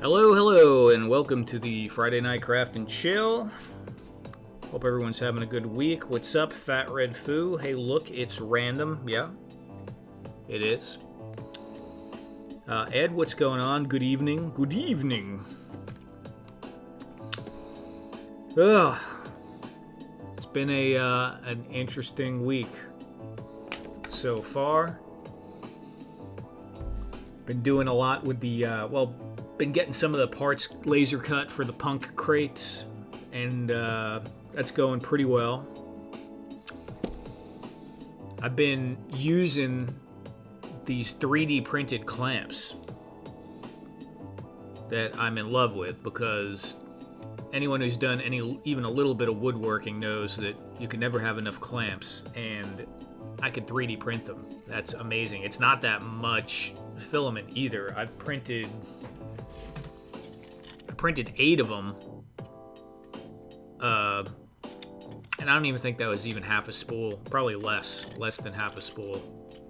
Hello, hello, and welcome to the Friday Night Craft and Chill. Hope everyone's having a good week. What's up, Fat Red Foo? Hey, look, it's random. Yeah, it is. Ed, what's going on? Good evening. Good evening. Ugh. It's been an interesting week so far. Been doing a lot with the, been getting some of the parts laser cut for the punk crates, and that's going pretty well. I've been using these 3D printed clamps that I'm in love with, because anyone who's done even a little bit of woodworking knows that you can never have enough clamps, and I could 3D print them. That's amazing. It's not that much filament either. I printed 8 of them, and I don't even think that was even half a spool. Probably less than half a spool,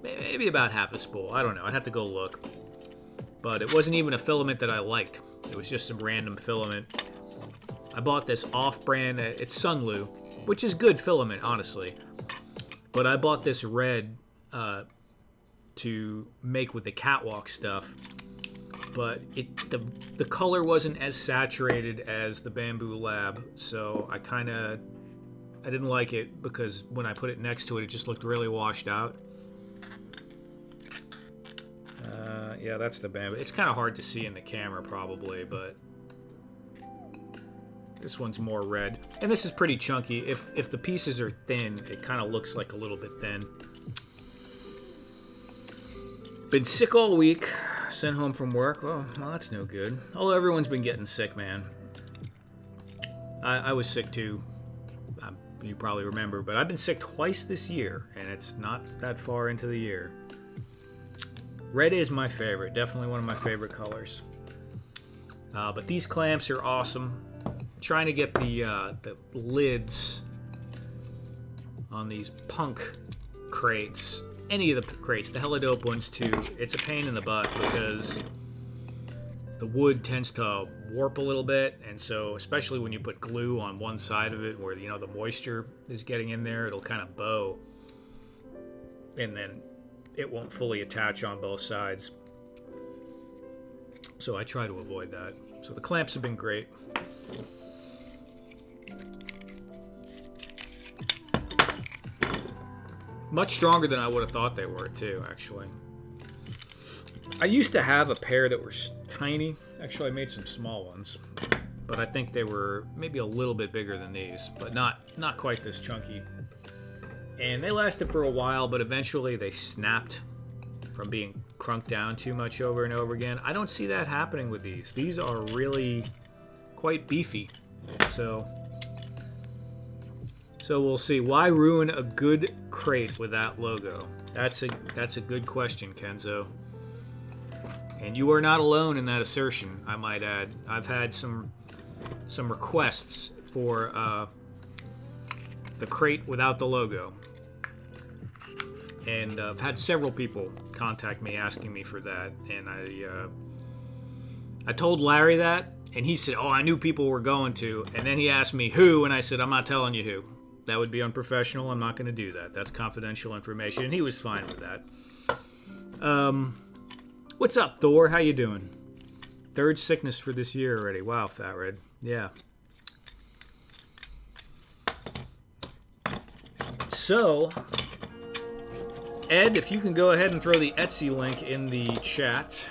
maybe about half a spool. I don't know. I'd have to go look. But it wasn't even a filament that I liked. It was just some random filament. I bought this off-brand. It's Sunlu, which is good filament, honestly. But I bought this red to make with the catwalk stuff. But the color wasn't as saturated as the Bamboo Lab, so I didn't like it, because when I put it next to it, it just looked really washed out. Yeah, that's the Bamboo. It's kind of hard to see in the camera probably, but this one's more red, and this is pretty chunky. If the pieces are thin, it kind of looks like a little bit thin. Been sick all week. Sent home from work. Well, that's no good. Although everyone's been getting sick, man. I was sick too. You probably remember, but I've been sick twice this year, and it's not that far into the year. Red is my favorite. Definitely one of my favorite colors. But these clamps are awesome. Trying to get the lids on these punk crates. Any of the crates, the hella dope ones too, it's a pain in the butt because the wood tends to warp a little bit, and so especially when you put glue on one side of it where the moisture is getting in there, it'll kind of bow, and then it won't fully attach on both sides. So I try to avoid that. So the clamps have been great. Much stronger than I would have thought they were, too, actually. I used to have a pair that were tiny. Actually, I made some small ones. But I think they were maybe a little bit bigger than these, but not quite this chunky. And they lasted for a while, but eventually they snapped from being crunked down too much over and over again. I don't see that happening with these. These are really quite beefy. So we'll see. Why ruin a good crate with that logo? That's a good question, Kenzo. And you are not alone in that assertion, I might add. I've had some requests for the crate without the logo. And I've had several people contact me asking me for that. And I told Larry that, and he said, "Oh, I knew people were going to." And then he asked me who, and I said, "I'm not telling you who. That would be unprofessional. I'm not going to do that. That's confidential information." And he was fine with that. What's up, Thor? How you doing? 3rd sickness for this year already. Wow, Fat Red. Yeah. So, Ed, if you can go ahead and throw the Etsy link in the chat.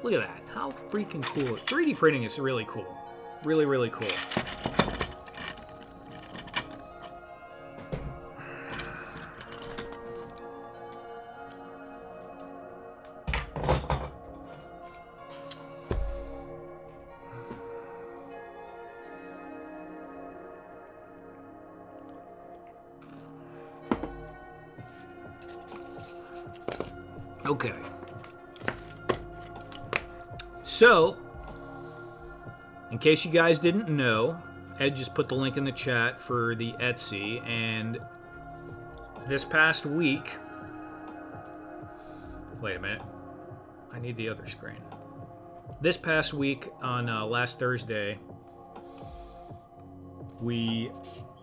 Look at that. How freaking cool. 3D printing is really cool. Really, really cool. Okay. So, in case you guys didn't know, Ed just put the link in the chat for the Etsy, and this past week... Wait a minute. I need the other screen. this past week on last Thursday, we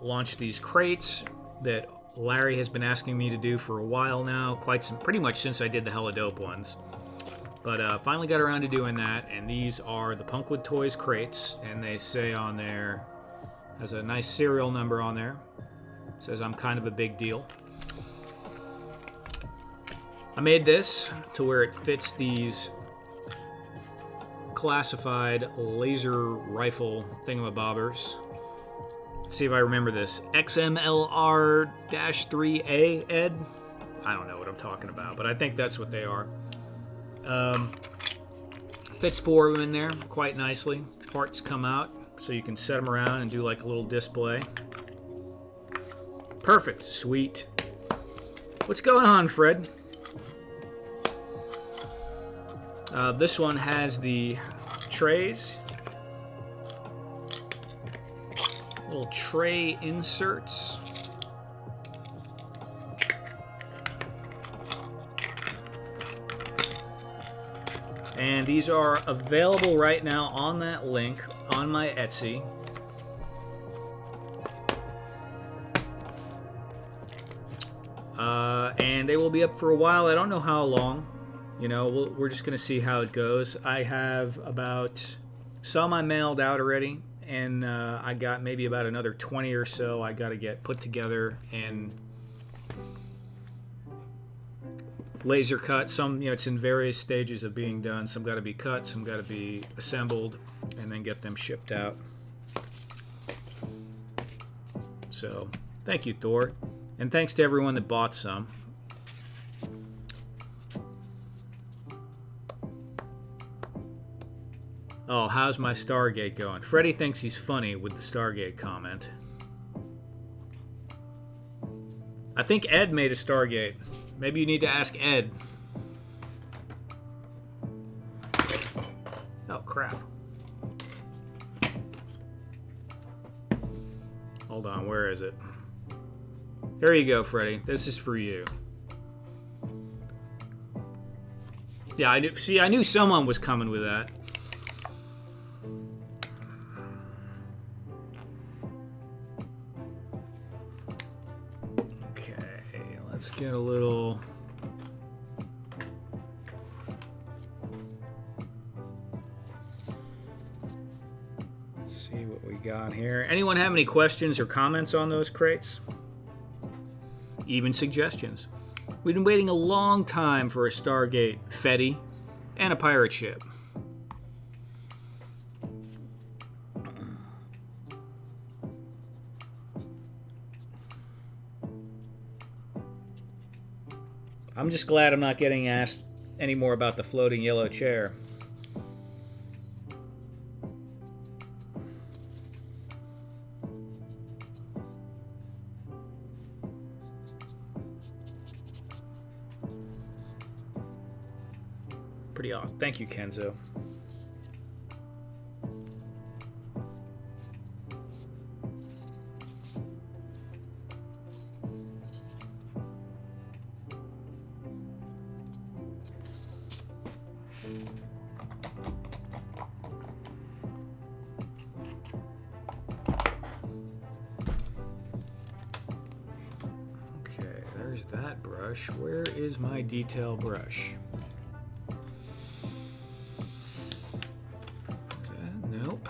launched these crates that Larry has been asking me to do for a while now, pretty much since I did the Hella Dope ones. But finally got around to doing that, and these are the Punkwood Toys crates, and they say on there, has a nice serial number on there, says I'm kind of a big deal. I made this to where it fits these classified laser rifle thingamabobbers. Let's see if I remember this. XMLR-3A, Ed? I don't know what I'm talking about, but I think that's what they are. Fits 4 of them in there quite nicely. Parts come out so you can set them around and do like a little display. Perfect. Sweet. What's going on, Fred? This one has the trays. Little tray inserts. And these are available right now on that link on my Etsy. And they will be up for a while. I don't know how long. You know, we're just going to see how it goes. I have about some I mailed out already, and I got maybe about another 20 or so I got to get put together and laser cut. Some, you know, it's in various stages of being done. Some got to be cut, some got to be assembled, and then get them shipped out. So, thank you, Thor. And thanks to everyone that bought some. Oh, how's my Stargate going? Freddie thinks he's funny with the Stargate comment. I think Ed made a Stargate. Maybe you need to ask Ed. Oh, crap. Hold on, where is it? There you go, Freddie. This is for you. Yeah, I knew someone was coming with that. Let's get a little... Let's see what we got here. Anyone have any questions or comments on those crates? Even suggestions. We've been waiting a long time for a Stargate Fetty and a pirate ship. I'm just glad I'm not getting asked anymore about the floating yellow chair. Pretty awesome. Thank you, Kenzo. Okay, there's that brush. Where is my detail brush? Is that it? Nope.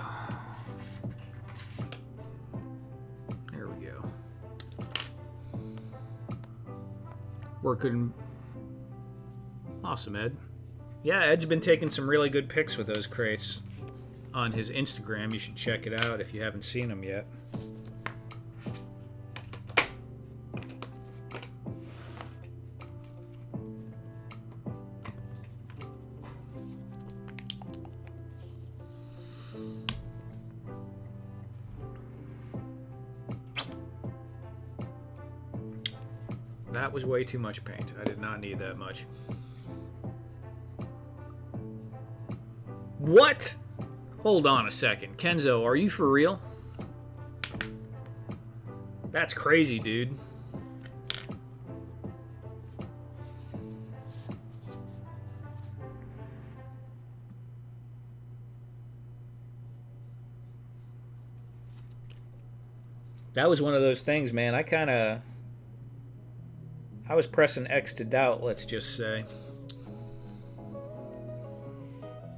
There we go. Working. Awesome, Ed. Yeah, Ed's been taking some really good pics with those crates on his Instagram. You should check it out if you haven't seen them yet. That was way too much paint. I did not need that much. What? Hold on a second. Kenzo, are you for real? That's crazy, dude. That was one of those things, man. I was pressing X to doubt, let's just say.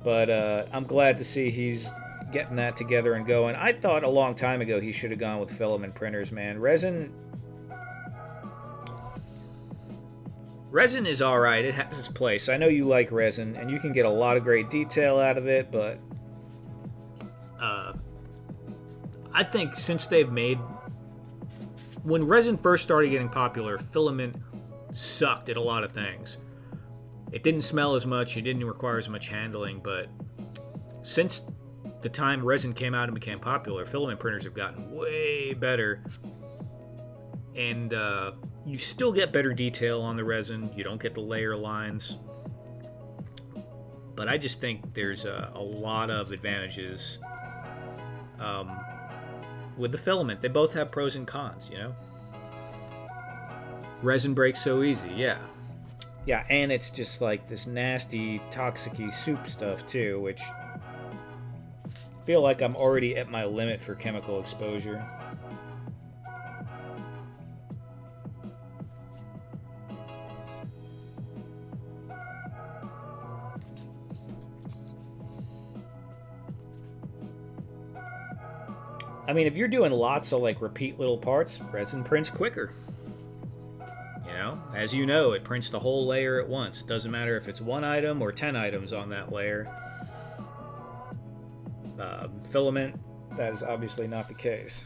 But I'm glad to see he's getting that together and going. I thought a long time ago he should have gone with filament printers, man. Resin is all right. It has its place. I know you like resin, and you can get a lot of great detail out of it, but I think since they've made... When resin first started getting popular, filament sucked at a lot of things. It didn't smell as much, it didn't require as much handling, but since the time resin came out and became popular, filament printers have gotten way better. And you still get better detail on the resin. You don't get the layer lines. But I just think there's a lot of advantages with the filament. They both have pros and cons, you know? Resin breaks so easy, yeah. Yeah, and it's just like this nasty, toxic-y soup stuff, too, which I feel like I'm already at my limit for chemical exposure. I mean, if you're doing lots of like repeat little parts, resin prints quicker. You know, as you know, it prints the whole layer at once. It doesn't matter if it's 1 item or 10 items on that layer. Filament, that is obviously not the case.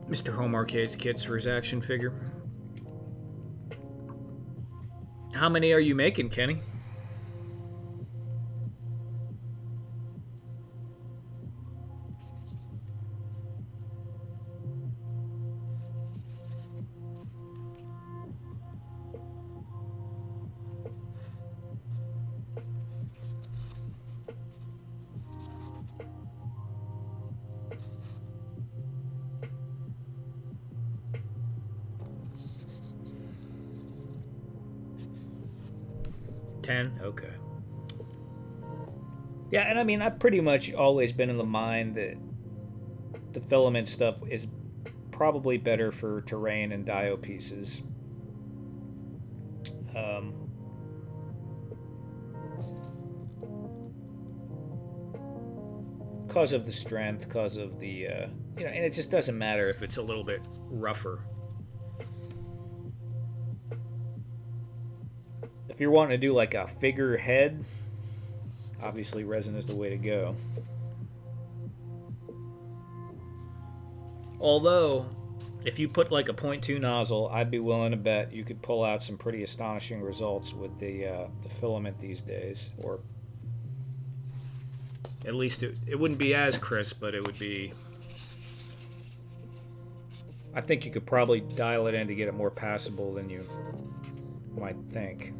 Mr. Home Arcade's kits for his action figure. How many are you making, Kenny? Okay. Yeah, and I mean, I've pretty much always been in the mind that the filament stuff is probably better for terrain and dio pieces. Because of the strength, because of the, you know, and it just doesn't matter if it's a little bit rougher. If you're wanting to do like a figure head, obviously resin is the way to go. Although, if you put like a 0.2 nozzle, I'd be willing to bet you could pull out some pretty astonishing results with the filament these days. Or at least it wouldn't be as crisp, but it would be... I think you could probably dial it in to get it more passable than you might think.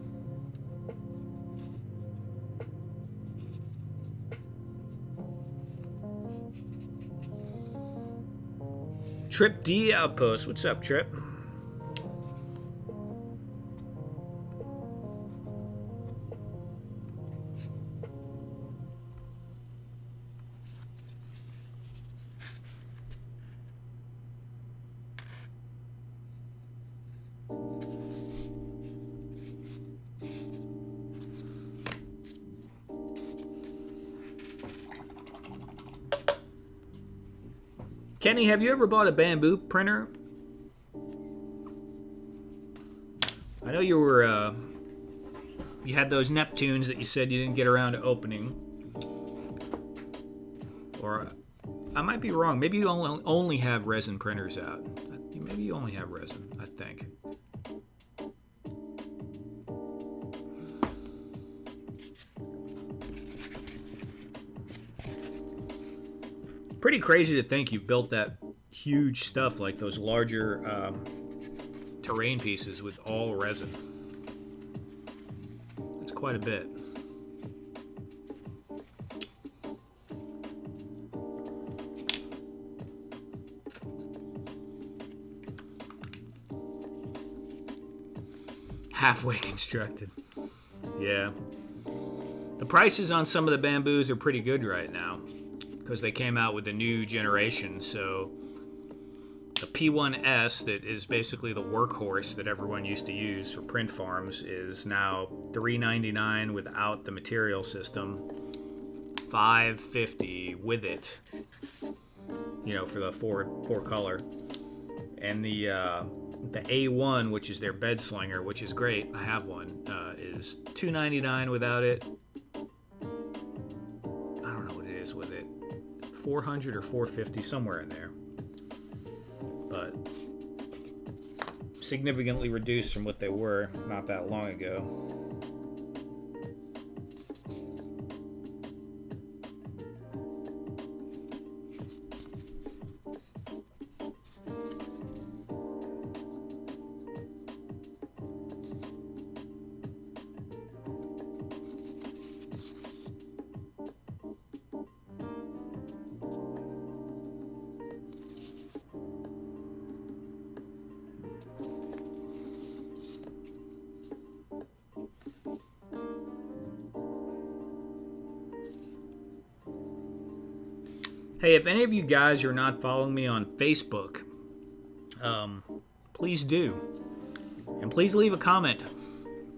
Trip D Outpost. What's up, Trip? Kenny, have you ever bought a bamboo printer? I know you you had those Neptunes that you said you didn't get around to opening. Or I might be wrong. Maybe you only have resin printers out. Maybe you only have resin, I think. Pretty crazy to think you built that huge stuff like those larger terrain pieces with all resin. That's quite a bit. Halfway constructed. Yeah. The prices on some of the bamboos are pretty good right now because they came out with a new generation. So the P1S, that is basically the workhorse that everyone used to use for print farms, is now $3.99 without the material system, $5.50 with it, you know, for the four color. And the A1, which is their bed slinger, which is great, I have one, is $2.99 without it. I don't know what it is with it, $400 or $450, somewhere in there. But significantly reduced from what they were not that long ago. Hey, if any of you guys are not following me on Facebook, please do. And please leave a comment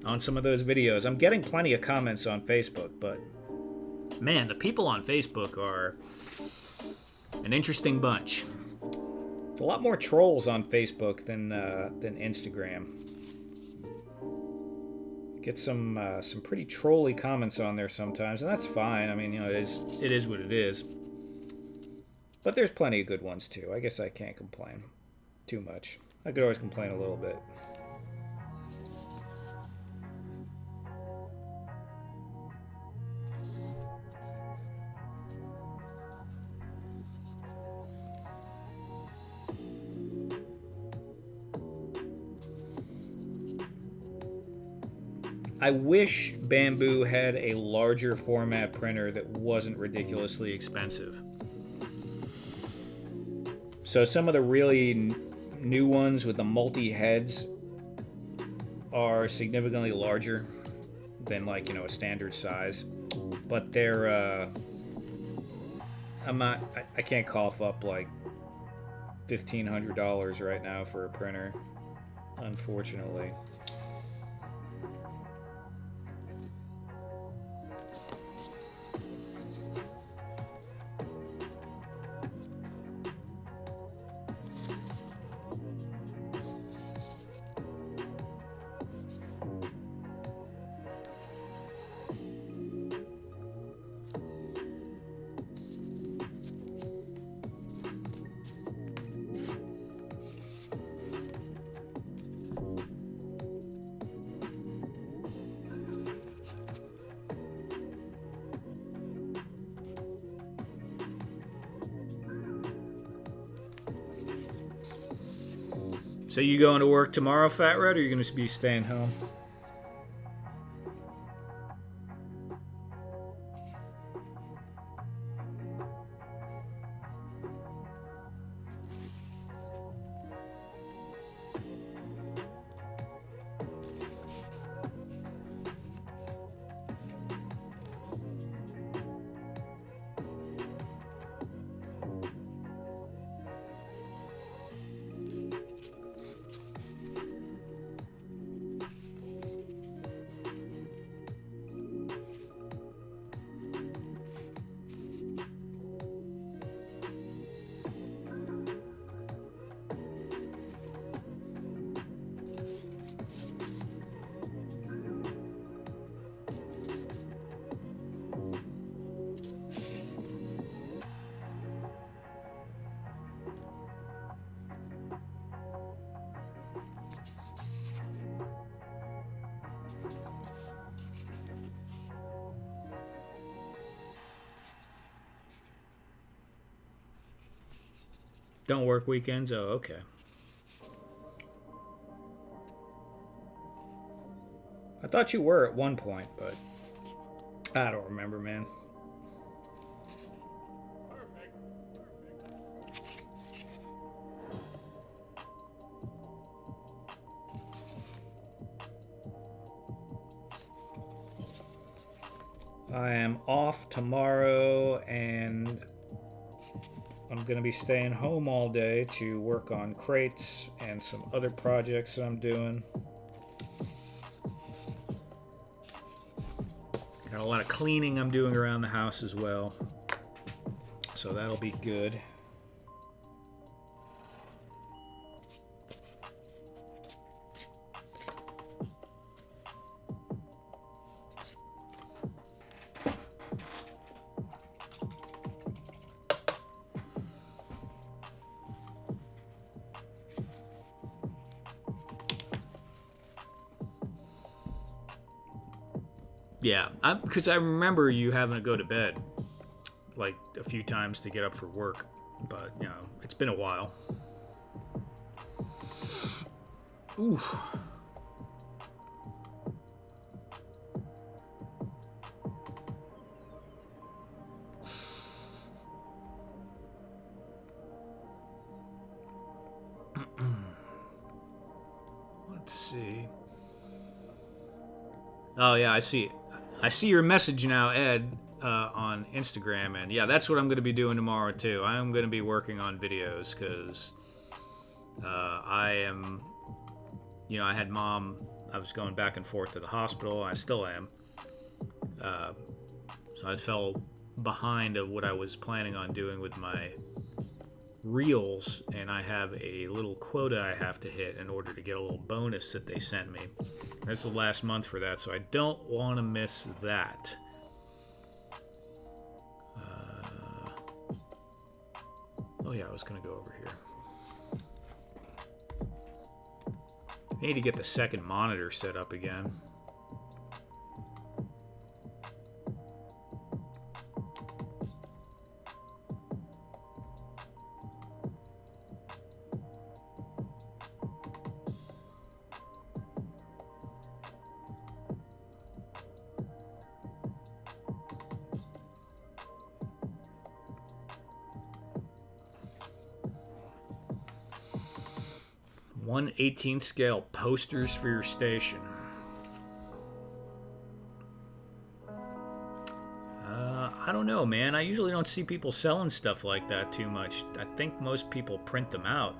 on some of those videos. I'm getting plenty of comments on Facebook, but man, the people on Facebook are an interesting bunch. A lot more trolls on Facebook than Instagram. Get some pretty trolly comments on there sometimes, and that's fine. I mean, you know, it is what it is. But there's plenty of good ones too. I guess I can't complain too much. I could always complain a little bit. I wish Bamboo had a larger format printer that wasn't ridiculously expensive. So some of the really new ones with the multi-heads are significantly larger than, like, you know, a standard size. But they're, I can't cough up like $1,500 right now for a printer, unfortunately. So you going to work tomorrow, Fat Red, or are you going to be staying home? Don't work weekends? Oh, okay. I thought you were at one point, but I don't remember, man. I am off tomorrow, and I'm going to be staying home all day to work on crates and some other projects I'm doing. Got a lot of cleaning I'm doing around the house as well, so that'll be good. Yeah, because I remember you having to go to bed like a few times to get up for work, but you know, it's been a while. Ooh. Let's see. Oh yeah, I see it. I see your message now, Ed, on Instagram, and yeah, that's what I'm going to be doing tomorrow too. I'm going to be working on videos because I am, you know, I had mom. I was going back and forth to the hospital. I still am. So I fell behind of what I was planning on doing with my reels, and I have a little quota I have to hit in order to get a little bonus that they sent me. This is the last month for that, so I don't want to miss that. Oh yeah, I was going to go over here. I need to get the second monitor set up again. One 18th scale posters for your station. I don't know, man. I usually don't see people selling stuff like that too much. I think most people print them out.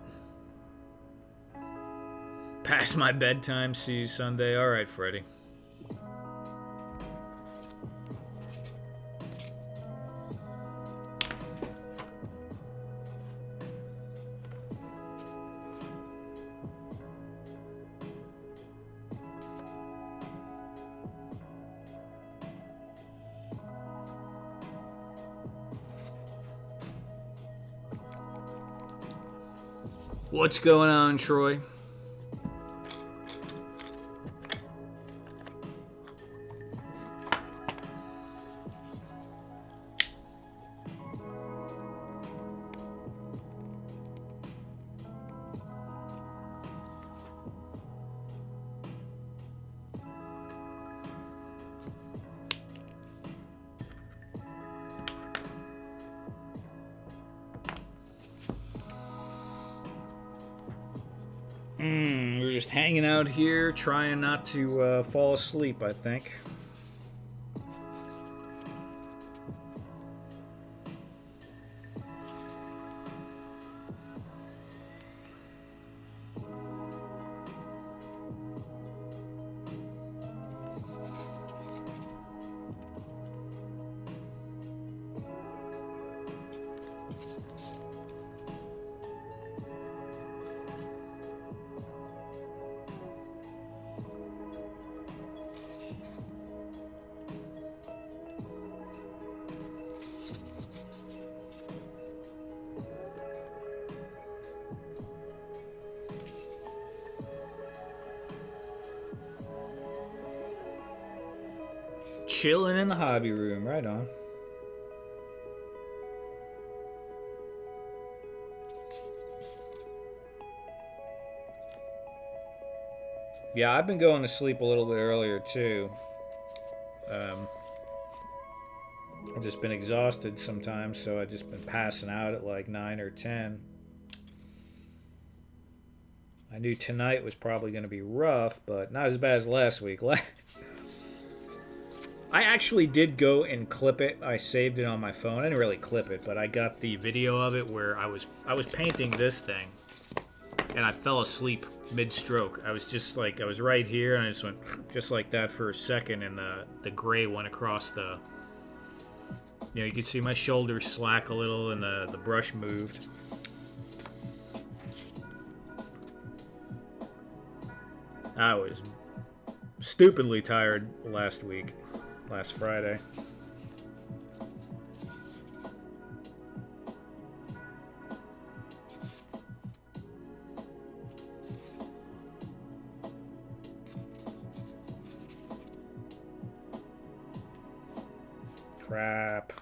Past my bedtime, see you Sunday. All right, Freddie. What's going on, Troy? We're just hanging out here, trying not to fall asleep, I think. Chilling in the hobby room, right on. Yeah, I've been going to sleep a little bit earlier too. Um, I've just been exhausted sometimes, so I've just been passing out at like 9 or 10. I knew tonight was probably going to be rough, but not as bad as last week. I actually did go and clip it. I saved it on my phone. I didn't really clip it, but I got the video of it where I was painting this thing, and I fell asleep mid-stroke. I was just like, I was right here, and I just went just like that for a second, and the gray went across the. You know, you could see my shoulders slack a little, and the brush moved. I was stupidly tired last Friday. Crap.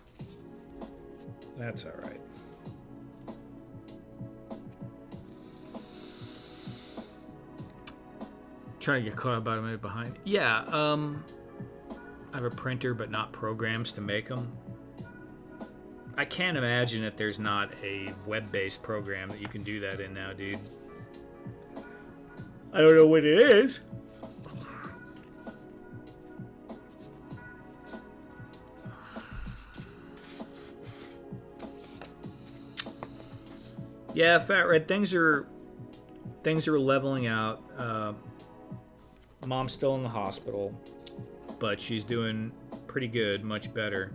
That's all right. Trying to get caught about a minute behind. Yeah, I have a printer, but not programs to make them. I can't imagine that there's not a web-based program that you can do that in now, dude. I don't know what it is. Yeah, Fat Red, things are leveling out. Mom's still in the hospital, but she's doing pretty good, much better.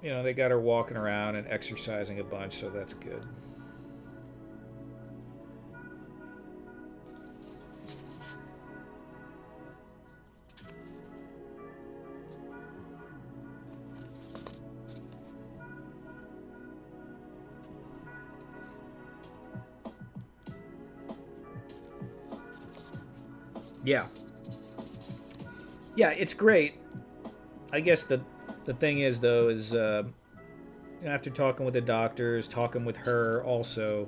You know, they got her walking around and exercising a bunch, so that's good. Yeah. Yeah, it's great. I guess the thing is, though, is after talking with the doctors, talking with her also,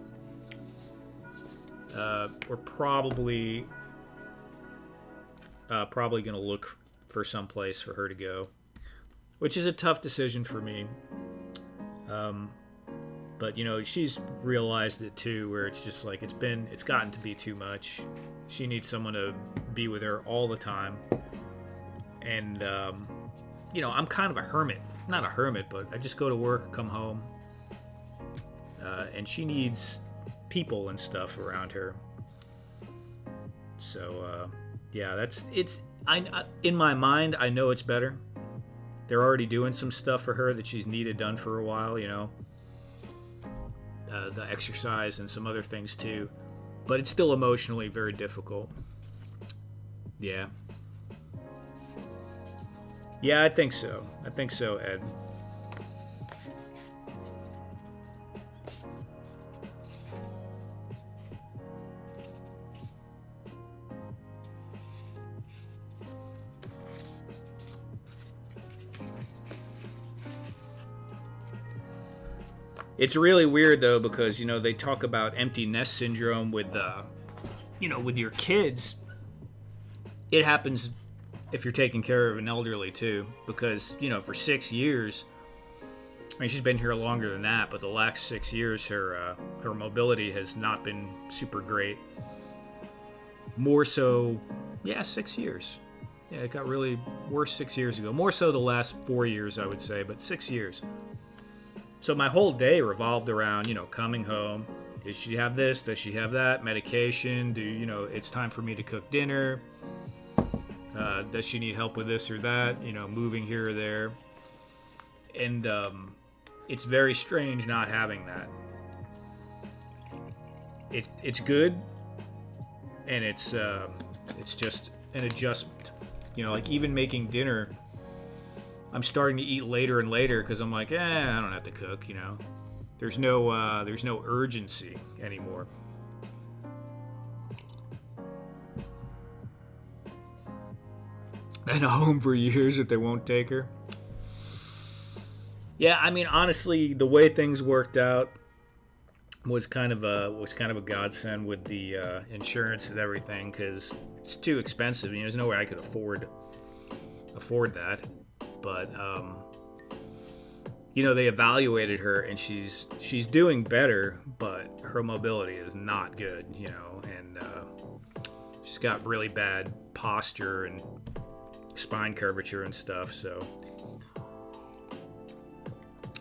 we're probably going to look for some place for her to go, which is a tough decision for me. But, you know, she's realized it, too, where it's just like it's gotten to be too much. She needs someone to be with her all the time. And, you know, I'm kind of a hermit. Not a hermit, but I just go to work, come home. And she needs people and stuff around her. So, yeah, in my mind, I know it's better. They're already doing some stuff for her that she's needed done for a while, you know. The exercise and some other things too, but it's still emotionally very difficult. Yeah, I think so, Ed. It's really weird, though, because, you know, they talk about empty nest syndrome with, you know, with your kids. It happens if you're taking care of an elderly, too, because, you know, for 6 years, I mean, she's been here longer than that, but the last 6 years, her mobility has not been super great. More so, 6 years. Yeah, it got really worse 6 years ago. More so the last 4 years, I would say, but 6 years. So my whole day revolved around, you know, coming home. Does she have this? Does she have that? Medication? You know, it's time for me to cook dinner. Does she need help with this or that? You know, moving here or there. And it's very strange not having that. It's good, and it's just an adjustment. You know, like even making dinner. I'm starting to eat later and later because I'm like, I don't have to cook, you know. There's no urgency anymore. And a home for years if they won't take her. Yeah, I mean, honestly, the way things worked out, was kind of a godsend with the insurance and everything, because it's too expensive. You know, there's no way I could afford that. But you know, they evaluated her, and she's doing better, but her mobility is not good. You know, and she's got really bad posture and spine curvature and stuff. So,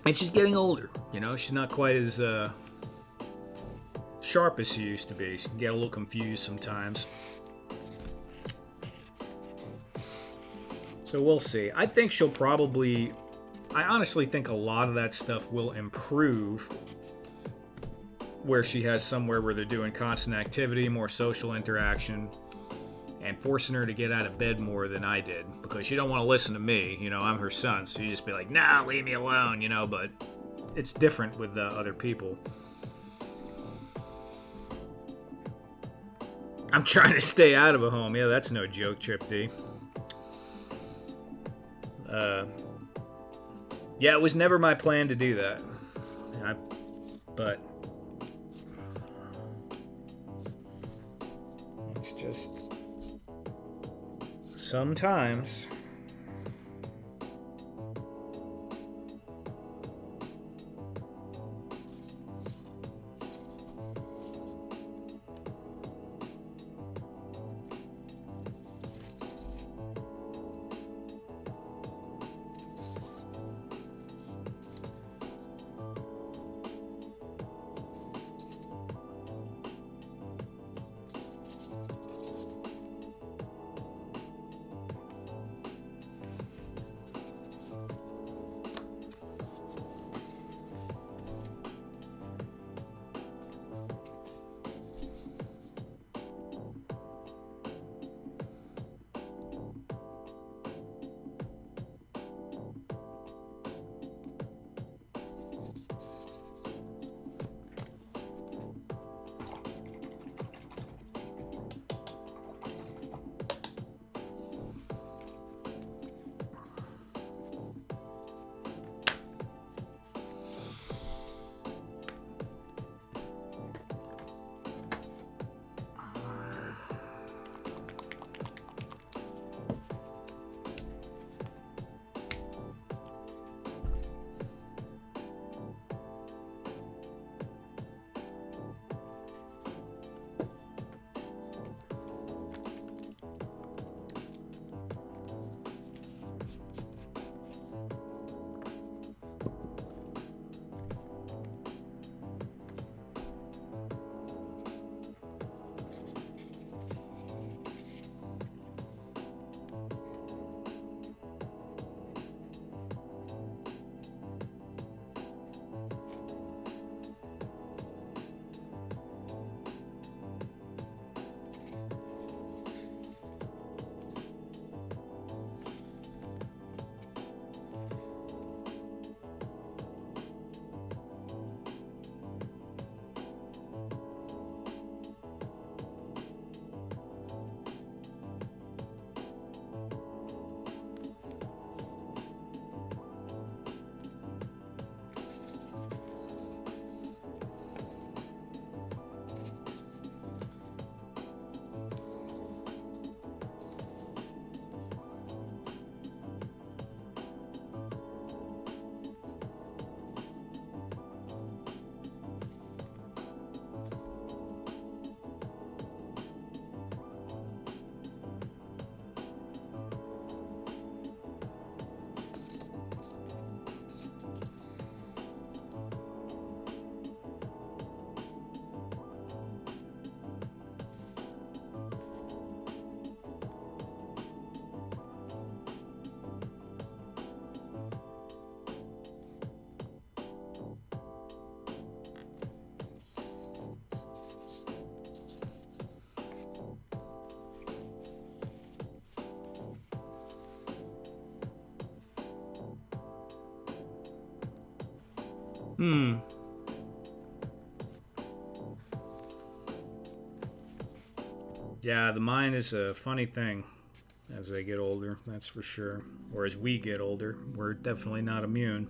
and she's getting older. You know, she's not quite as sharp as she used to be. She can get a little confused sometimes. So we'll see. I think she'll probably... I honestly think a lot of that stuff will improve where she has somewhere where they're doing constant activity, more social interaction, and forcing her to get out of bed more than I did, because she don't want to listen to me. You know, I'm her son, so you just be like, nah, leave me alone, you know, but it's different with other people. I'm trying to stay out of a home. Yeah, that's no joke, Trip D. Yeah, it was never my plan to do that. But it's just sometimes. Yeah, the mind is a funny thing as they get older, that's for sure. Or as we get older, we're definitely not immune.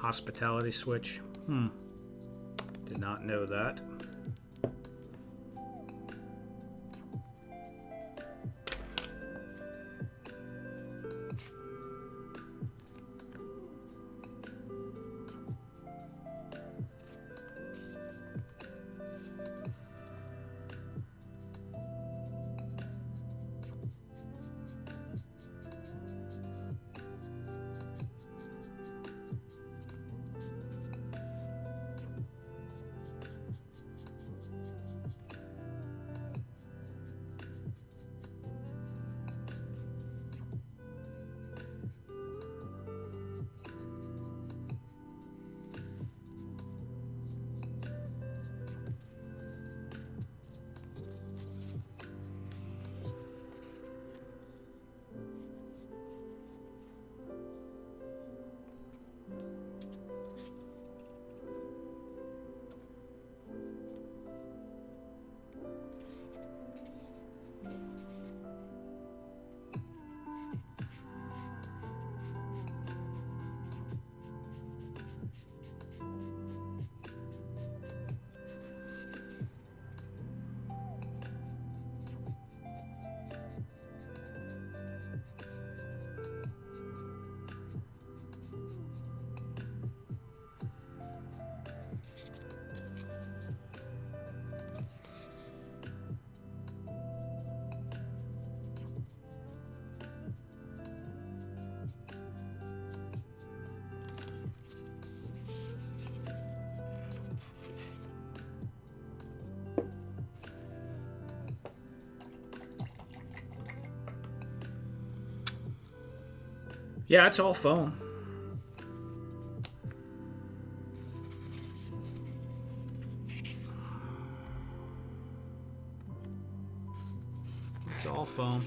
hospitality switch. Did not know that. Yeah, it's all foam. It's all foam.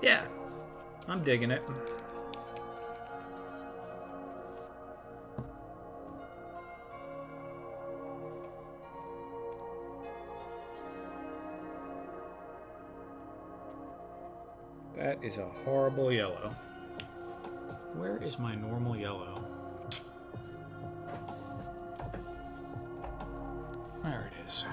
Yeah, I'm digging it. That is a horrible yellow. Where is my normal yellow? There it is.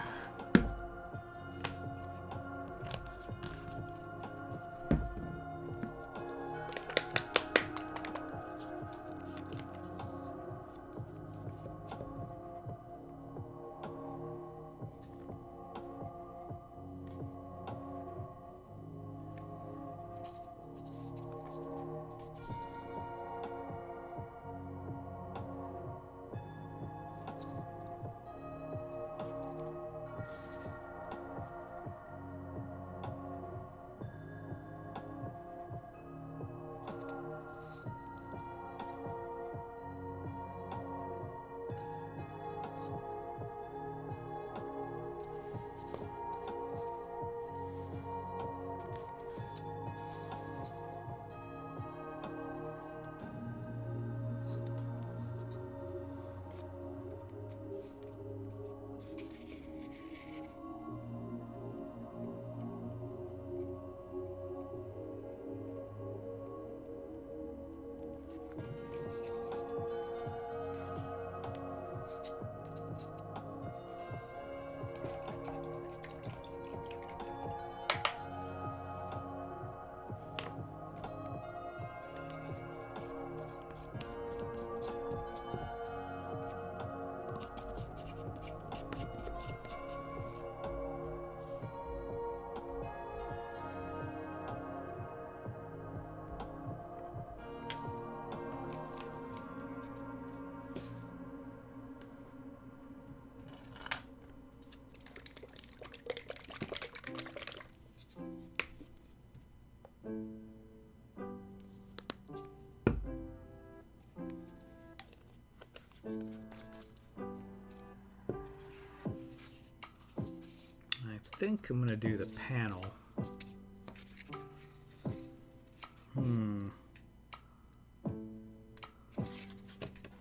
think I'm going to do the panel.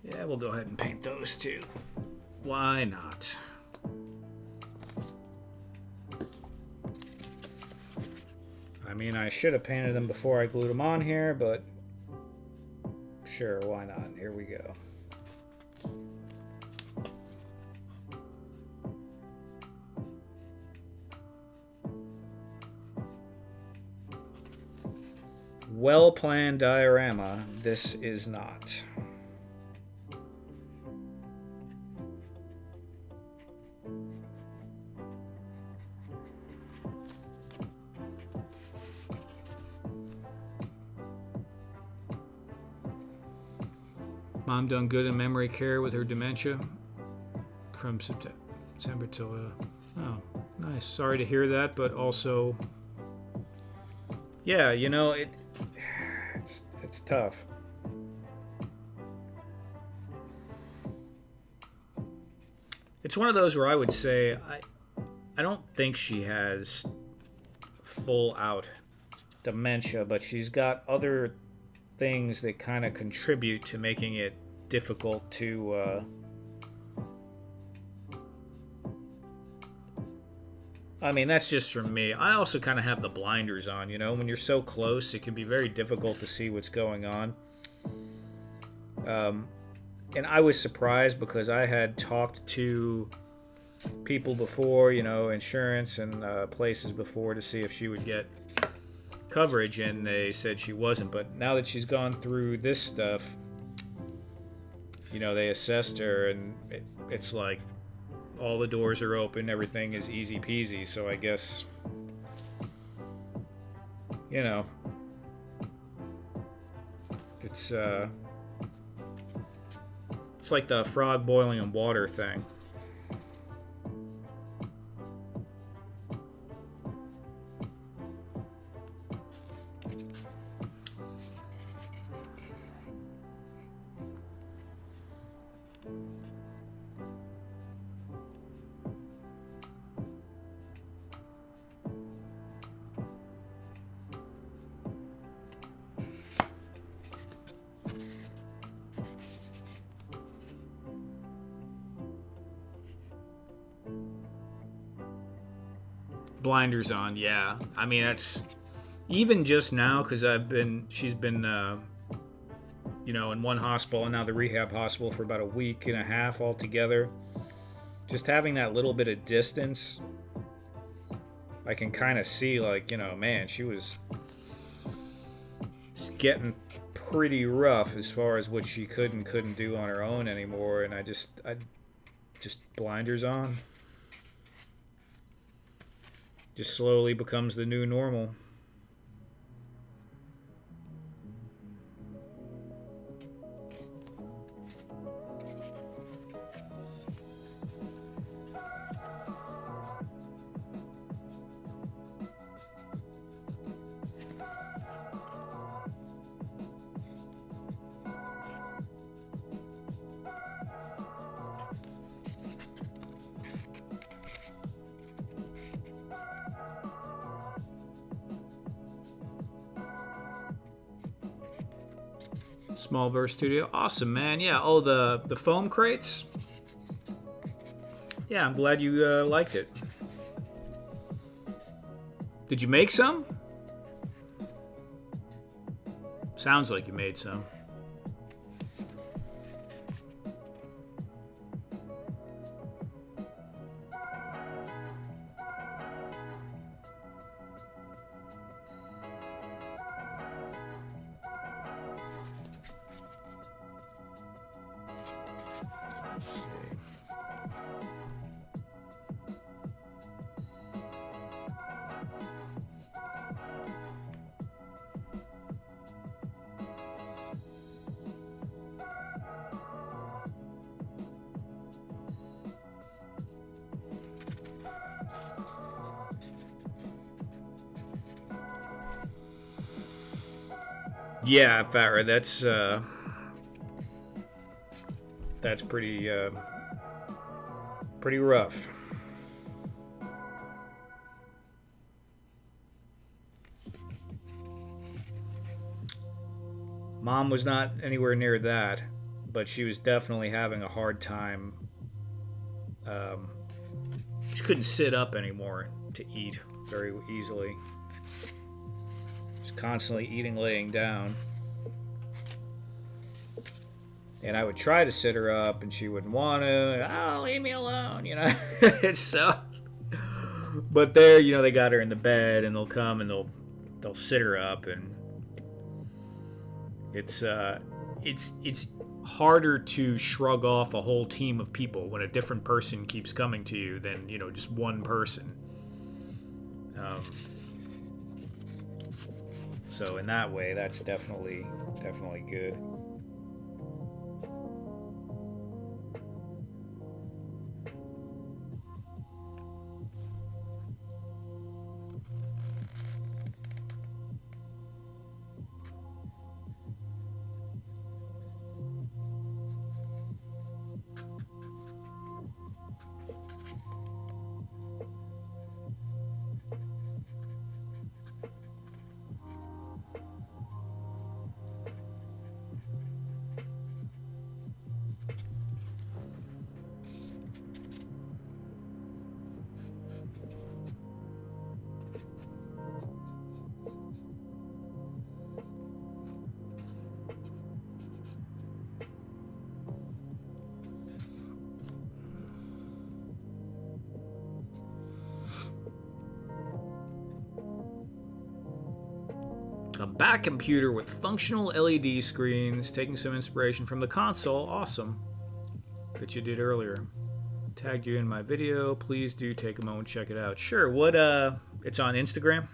Yeah, we'll go ahead and paint those too. Why not? I mean, I should have painted them before I glued them on here, but sure, why not? Here we go. Well-planned diorama, this is not. Mom done good in memory care with her dementia from September till, oh, nice. Sorry to hear that, but also, yeah, you know, it's tough. It's one of those where I would say, I don't think she has full out dementia, but she's got other things that kind of contribute to making it difficult to I mean, that's just from me. I also kind of have the blinders on, you know. When you're so close, it can be very difficult to see what's going on. And I was surprised because I had talked to people before, you know, insurance and places before to see if she would get coverage, and they said she wasn't. But now that she's gone through this stuff, you know, they assessed her, and it's like all the doors are open, everything is easy peasy. So I guess, you know, it's like the frog boiling in water thing. Blinders on, yeah. I mean, that's even just now, because she's been you know, in one hospital and now the rehab hospital for about a week and a half altogether. Just having that little bit of distance, I can kind of see, like, you know, man, she was getting pretty rough as far as what she could and couldn't do on her own anymore. And I just blinders on. Just slowly becomes the new normal. Small Verse Studio. Awesome, man. Yeah. Oh, the foam crates. Yeah, I'm glad you liked it. Did you make some? Sounds like you made some. Let's see. Yeah, Farrah, that's pretty rough. Mom was not anywhere near that, but she was definitely having a hard time. She couldn't sit up anymore to eat very easily. She's constantly eating laying down. And I would try to sit her up, and she wouldn't want to. Oh, leave me alone, you know. So, but there, you know, they got her in the bed, and they'll come and they'll sit her up, and it's harder to shrug off a whole team of people when a different person keeps coming to you than, you know, just one person. So in that way, that's definitely good. A back computer with functional LED screens, taking some inspiration from the console. Awesome. That you did earlier. Tagged you in my video. Please do take a moment, check it out. Sure. What? It's on Instagram.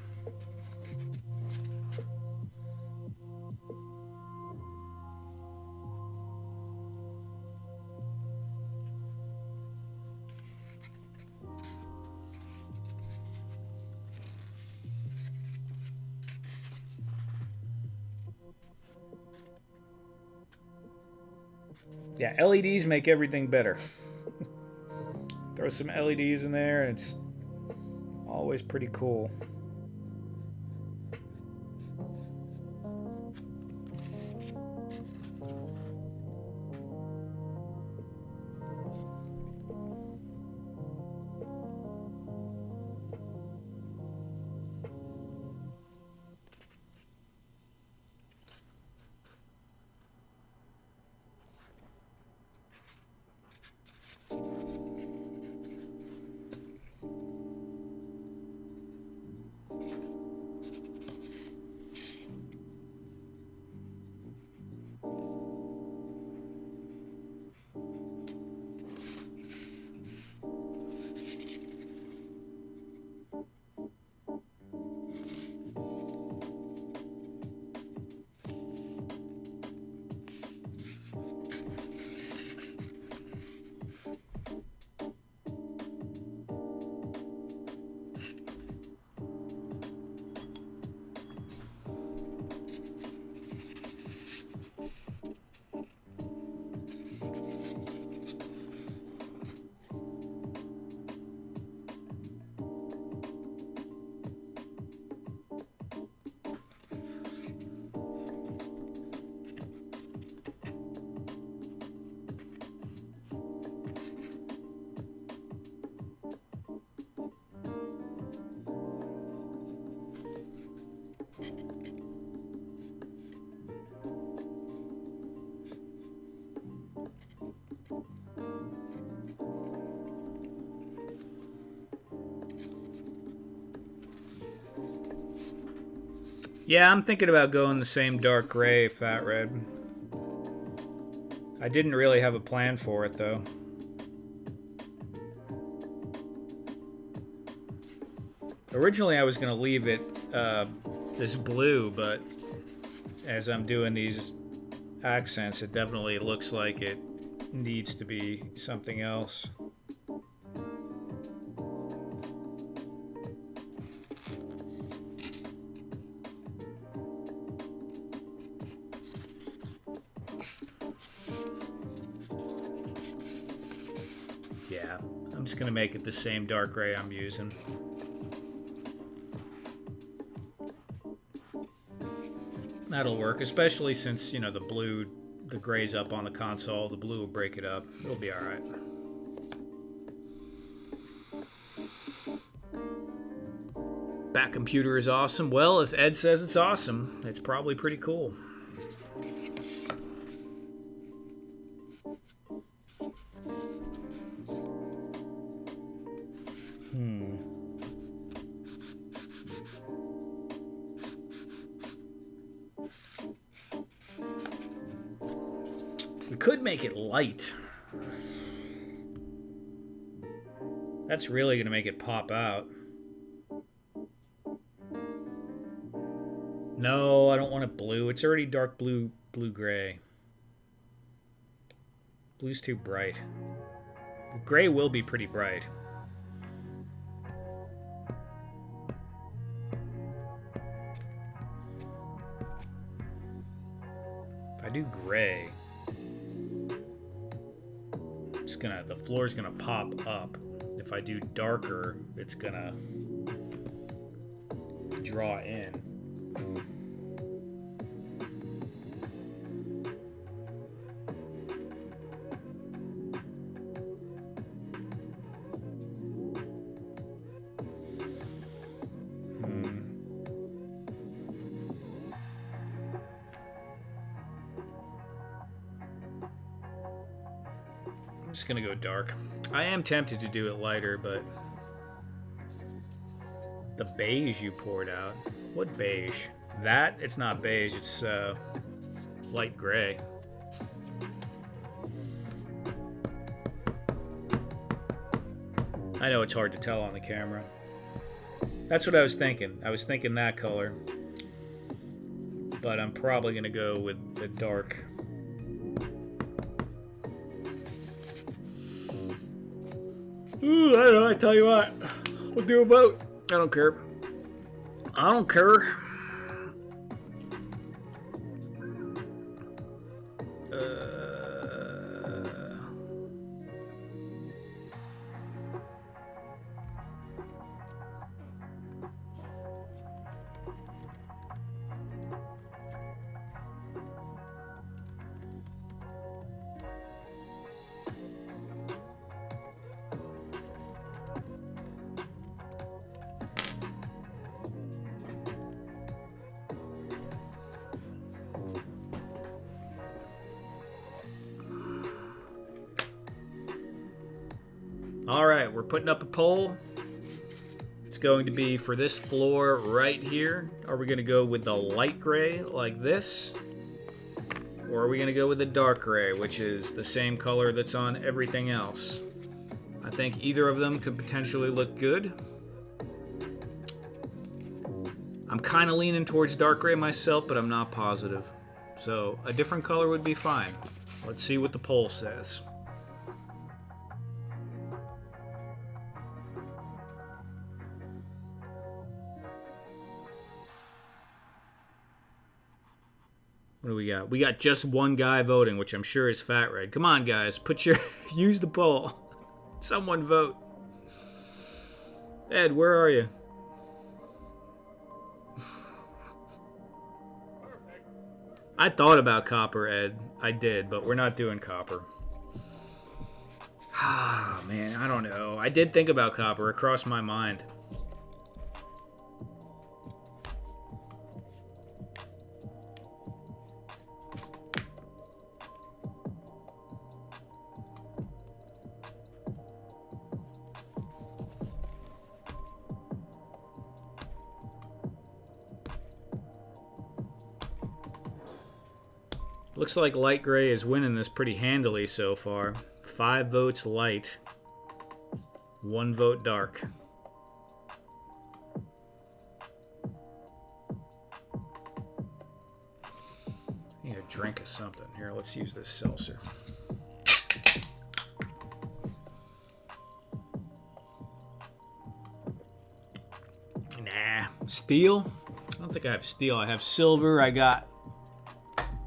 Yeah, LEDs make everything better. Throw some LEDs in there, and it's always pretty cool. Yeah, I'm thinking about going the same dark gray, Fat Red. I didn't really have a plan for it, though. Originally, I was going to leave it this blue, but as I'm doing these accents, it definitely looks like it needs to be something else. Yeah, I'm just going to make it the same dark gray I'm using. That'll work, especially since, you know, the gray's up on the console. The blue will break it up. It'll be all right. Back computer is awesome. Well, if Ed says it's awesome, it's probably pretty cool. We could make it light. That's really going to make it pop out. No, I don't want it blue. It's already dark blue, blue-gray. Blue's too bright. Gray will be pretty bright. If I do gray, the floor's gonna pop up. If I do darker, it's gonna draw in. I'm just gonna go dark. I am tempted to do it lighter, but the beige you poured out. What beige? That? It's not beige, it's light gray. I know it's hard to tell on the camera. That's what I was thinking. I was thinking that color. But I'm probably gonna go with the dark. Ooh, I don't know, I tell you what. We'll do a vote. I don't care. I don't care. All right, we're putting up a poll. It's going to be for this floor right here. Are we going to go with the light gray like this? Or are we going to go with the dark gray, which is the same color that's on everything else? I think either of them could potentially look good. I'm kind of leaning towards dark gray myself, but I'm not positive. So a different color would be fine. Let's see what the poll says. What do we got? We got just one guy voting, which I'm sure is Fat Red. Come on, guys. Use the poll. Someone vote. Ed, where are you? I thought about copper, Ed. I did, but we're not doing copper. Ah, man, I don't know. I did think about copper. It crossed my mind. Looks like light gray is winning this pretty handily so far. 5 votes light, 1 vote dark. I need a drink of something. Here, let's use this seltzer. Nah. Steel? I don't think I have steel. I have silver. I got...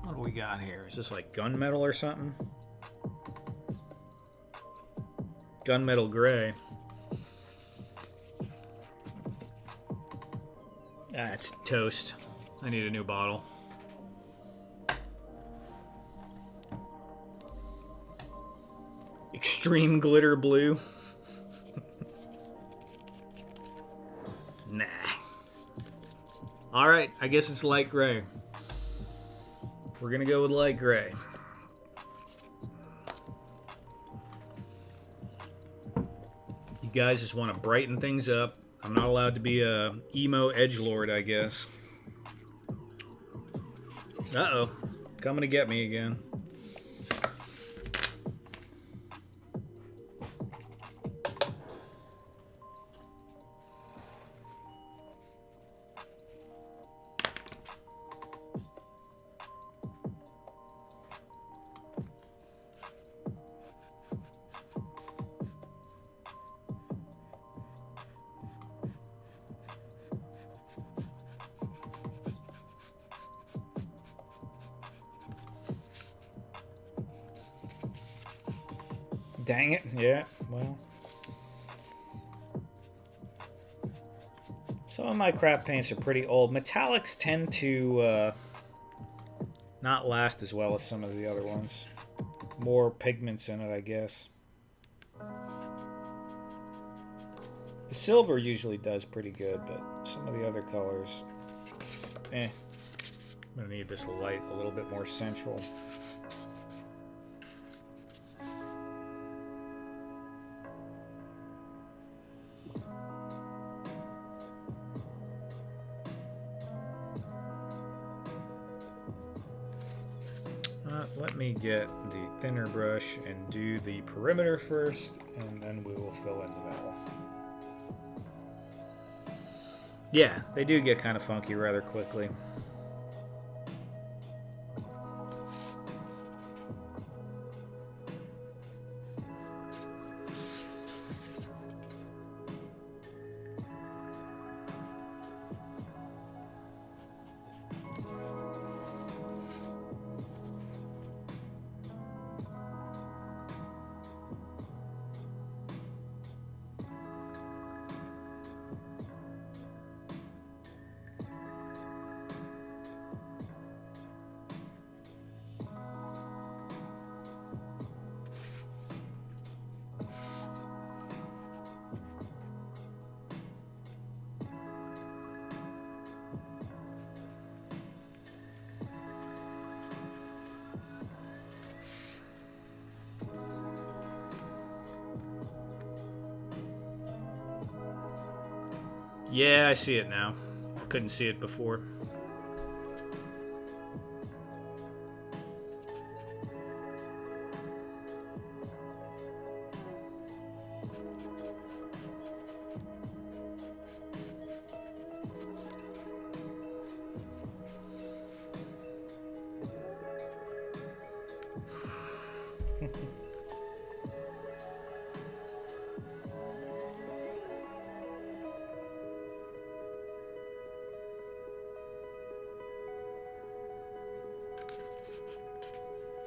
What do we got here? Is this like gunmetal or something? Gunmetal gray. That's toast. I need a new bottle. extreme glitter blue. Nah. Alright, I guess it's light gray. We're gonna go with light gray. You guys just want to brighten things up. I'm not allowed to be a emo edgelord, I guess. Uh-oh. Coming to get me again. Dang it. Yeah, well. Some of my craft paints are pretty old. Metallics tend to not last as well as some of the other ones. More pigments in it, I guess. The silver usually does pretty good, but some of the other colors, I'm gonna need this light a little bit more central. Let me get the thinner brush and do the perimeter first, and then we will fill in the middle. Yeah, they do get kind of funky rather quickly. Yeah, I see it now. I couldn't see it before.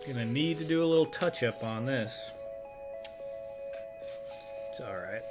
Gonna need to do a little touch-up on this. It's alright.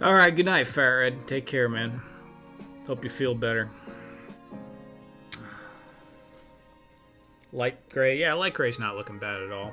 All right, good night, Farad. Take care, man. Hope you feel better. Light gray. Yeah, light gray's not looking bad at all.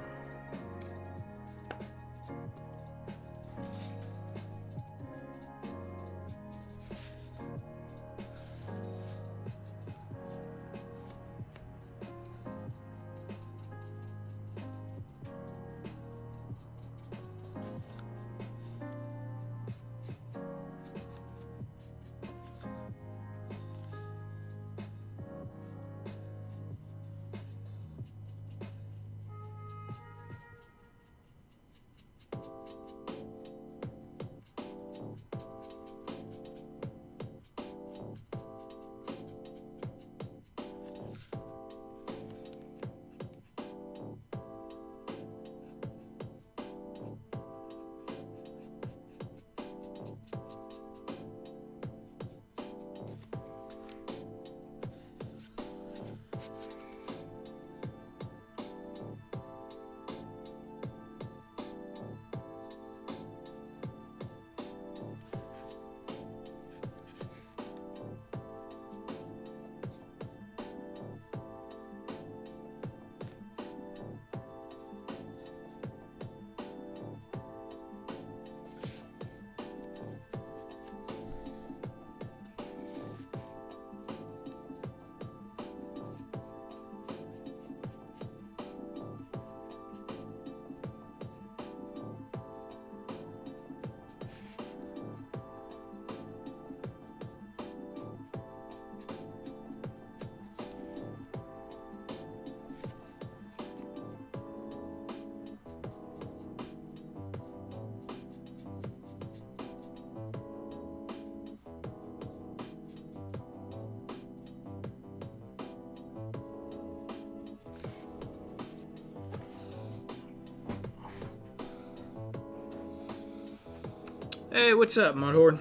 Hey, what's up, Mudhorde?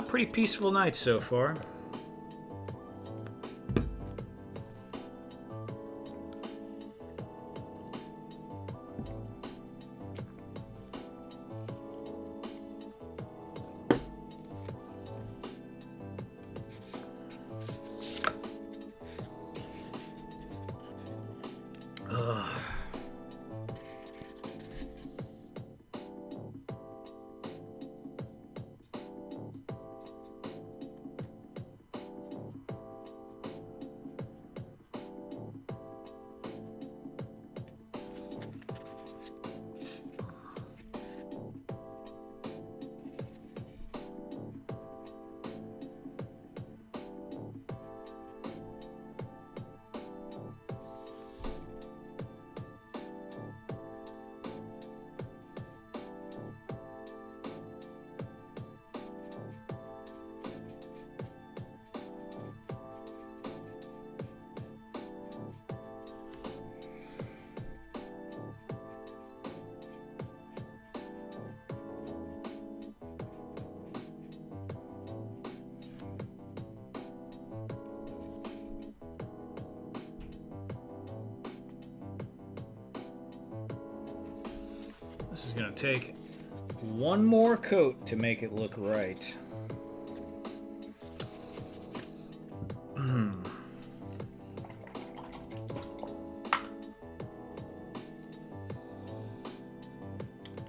Pretty peaceful night so far. This is gonna take one more coat to make it look right.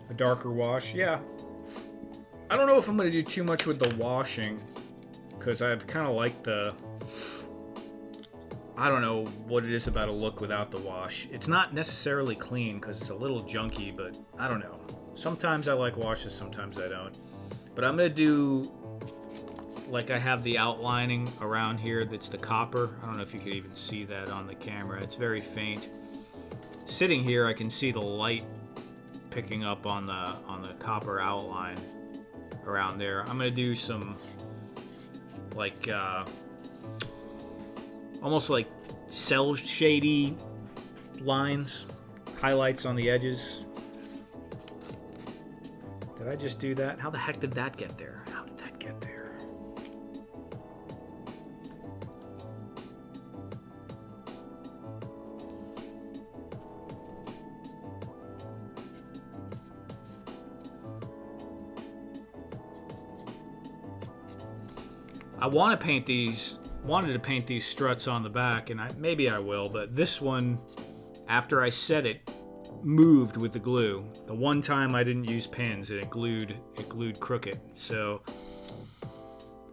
A darker wash, yeah. I don't know if I'm gonna do too much with the washing, because I kind of like the, I don't know what it is about a look without the wash. It's not necessarily clean because it's a little junky, but I don't know. Sometimes I like washes, sometimes I don't. But I'm going to do, like I have the outlining around here that's the copper. I don't know if you could even see that on the camera. It's very faint. Sitting here, I can see the light picking up on the copper outline around there. I'm going to do some, like, almost like cell shady lines, highlights on the edges. Did I just do that? How the heck did that get there? How did that get there? I want to paint these. Wanted to paint these struts on the back, and maybe I will. But this one, after I set it, moved with the glue. The one time I didn't use pins, and it glued crooked. So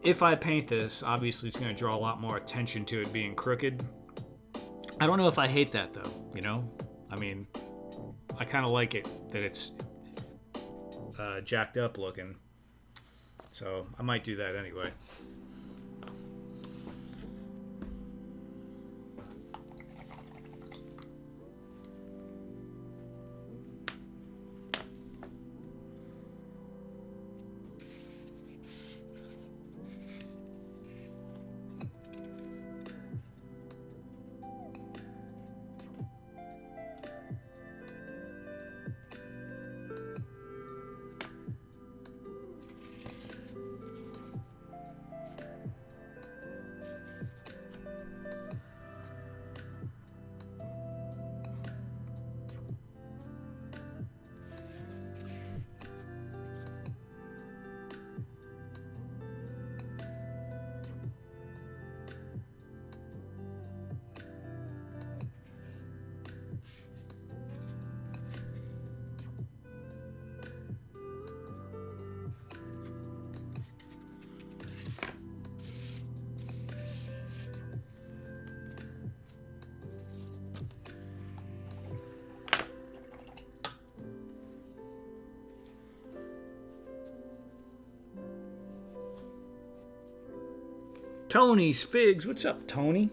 if I paint this, obviously it's going to draw a lot more attention to it being crooked. I don't know if I hate that though, you know? I mean, I kind of like it that it's jacked up looking. So I might do that anyway. Tony's Figs. What's up, Tony?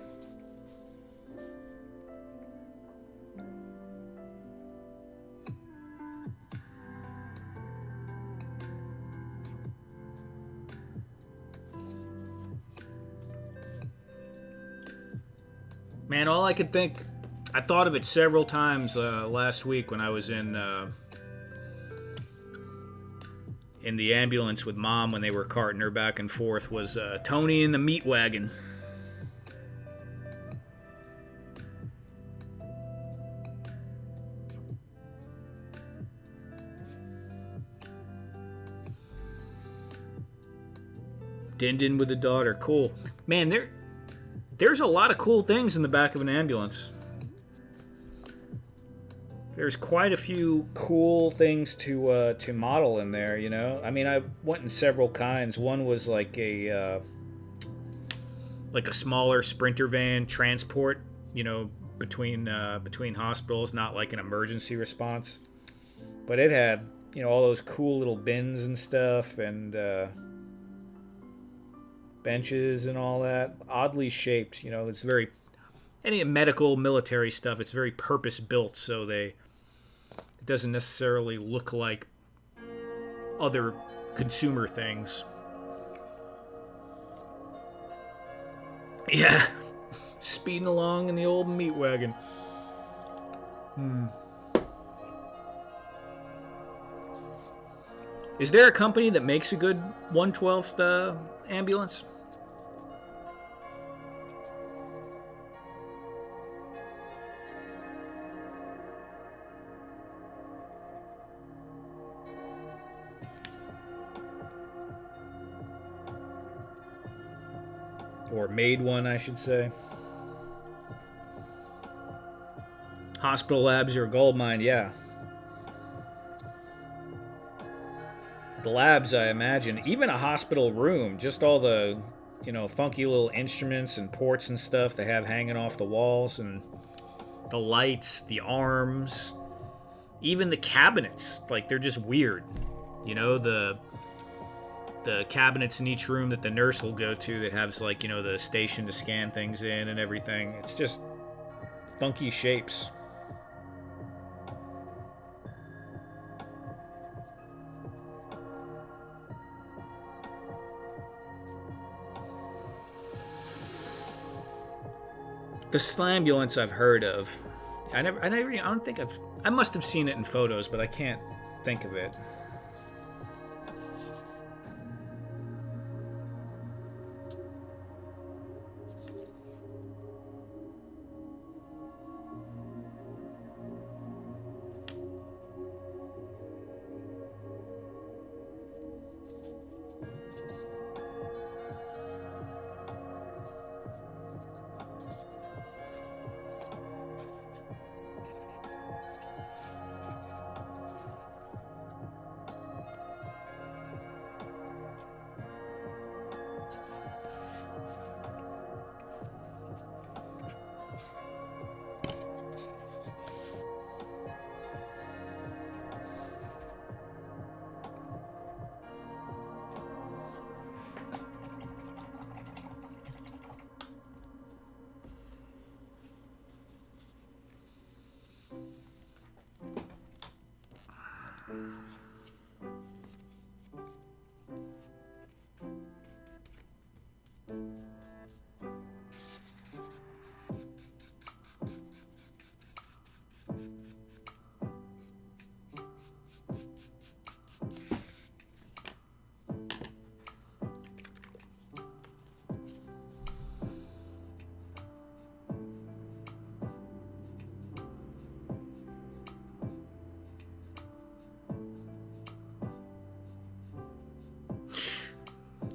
Man, all I could think, I thought of it several times last week when I was in the ambulance with Mom when they were carting her back and forth, was Tony in the meat wagon. Din with the daughter. Cool. Man, there's a lot of cool things in the back of an ambulance. There's quite a few cool things to model in there, you know. I mean, I went in several kinds. One was like a smaller Sprinter van transport, you know, between hospitals, not like an emergency response. But it had, you know, all those cool little bins and stuff, and benches and all that. Oddly shaped, you know. It's very, any medical military stuff, it's very purpose built, so it doesn't necessarily look like other consumer things. Yeah, speeding along in the old meat wagon. Is there a company that makes a good 1/12th ambulance? Or made one, I should say. Hospital labs are a gold mine, yeah. The labs, I imagine, even a hospital room, just all the, you know, funky little instruments and ports and stuff they have hanging off the walls, and the lights, the arms, even the cabinets, like, they're just weird. You know, the cabinets in each room that the nurse will go to that has, like, you know, the station to scan things in and everything. It's just funky shapes. The Slambulance I've heard of. I don't think I must have seen it in photos, but I can't think of it.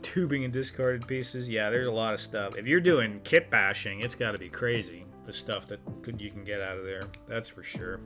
Tubing and discarded pieces. Yeah, there's a lot of stuff. If you're doing kit bashing, it's got to be crazy. The stuff that you can get out of there. That's for sure.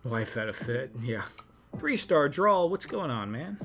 Wife had a fit. Yeah. 3-star draw. What's going on, man?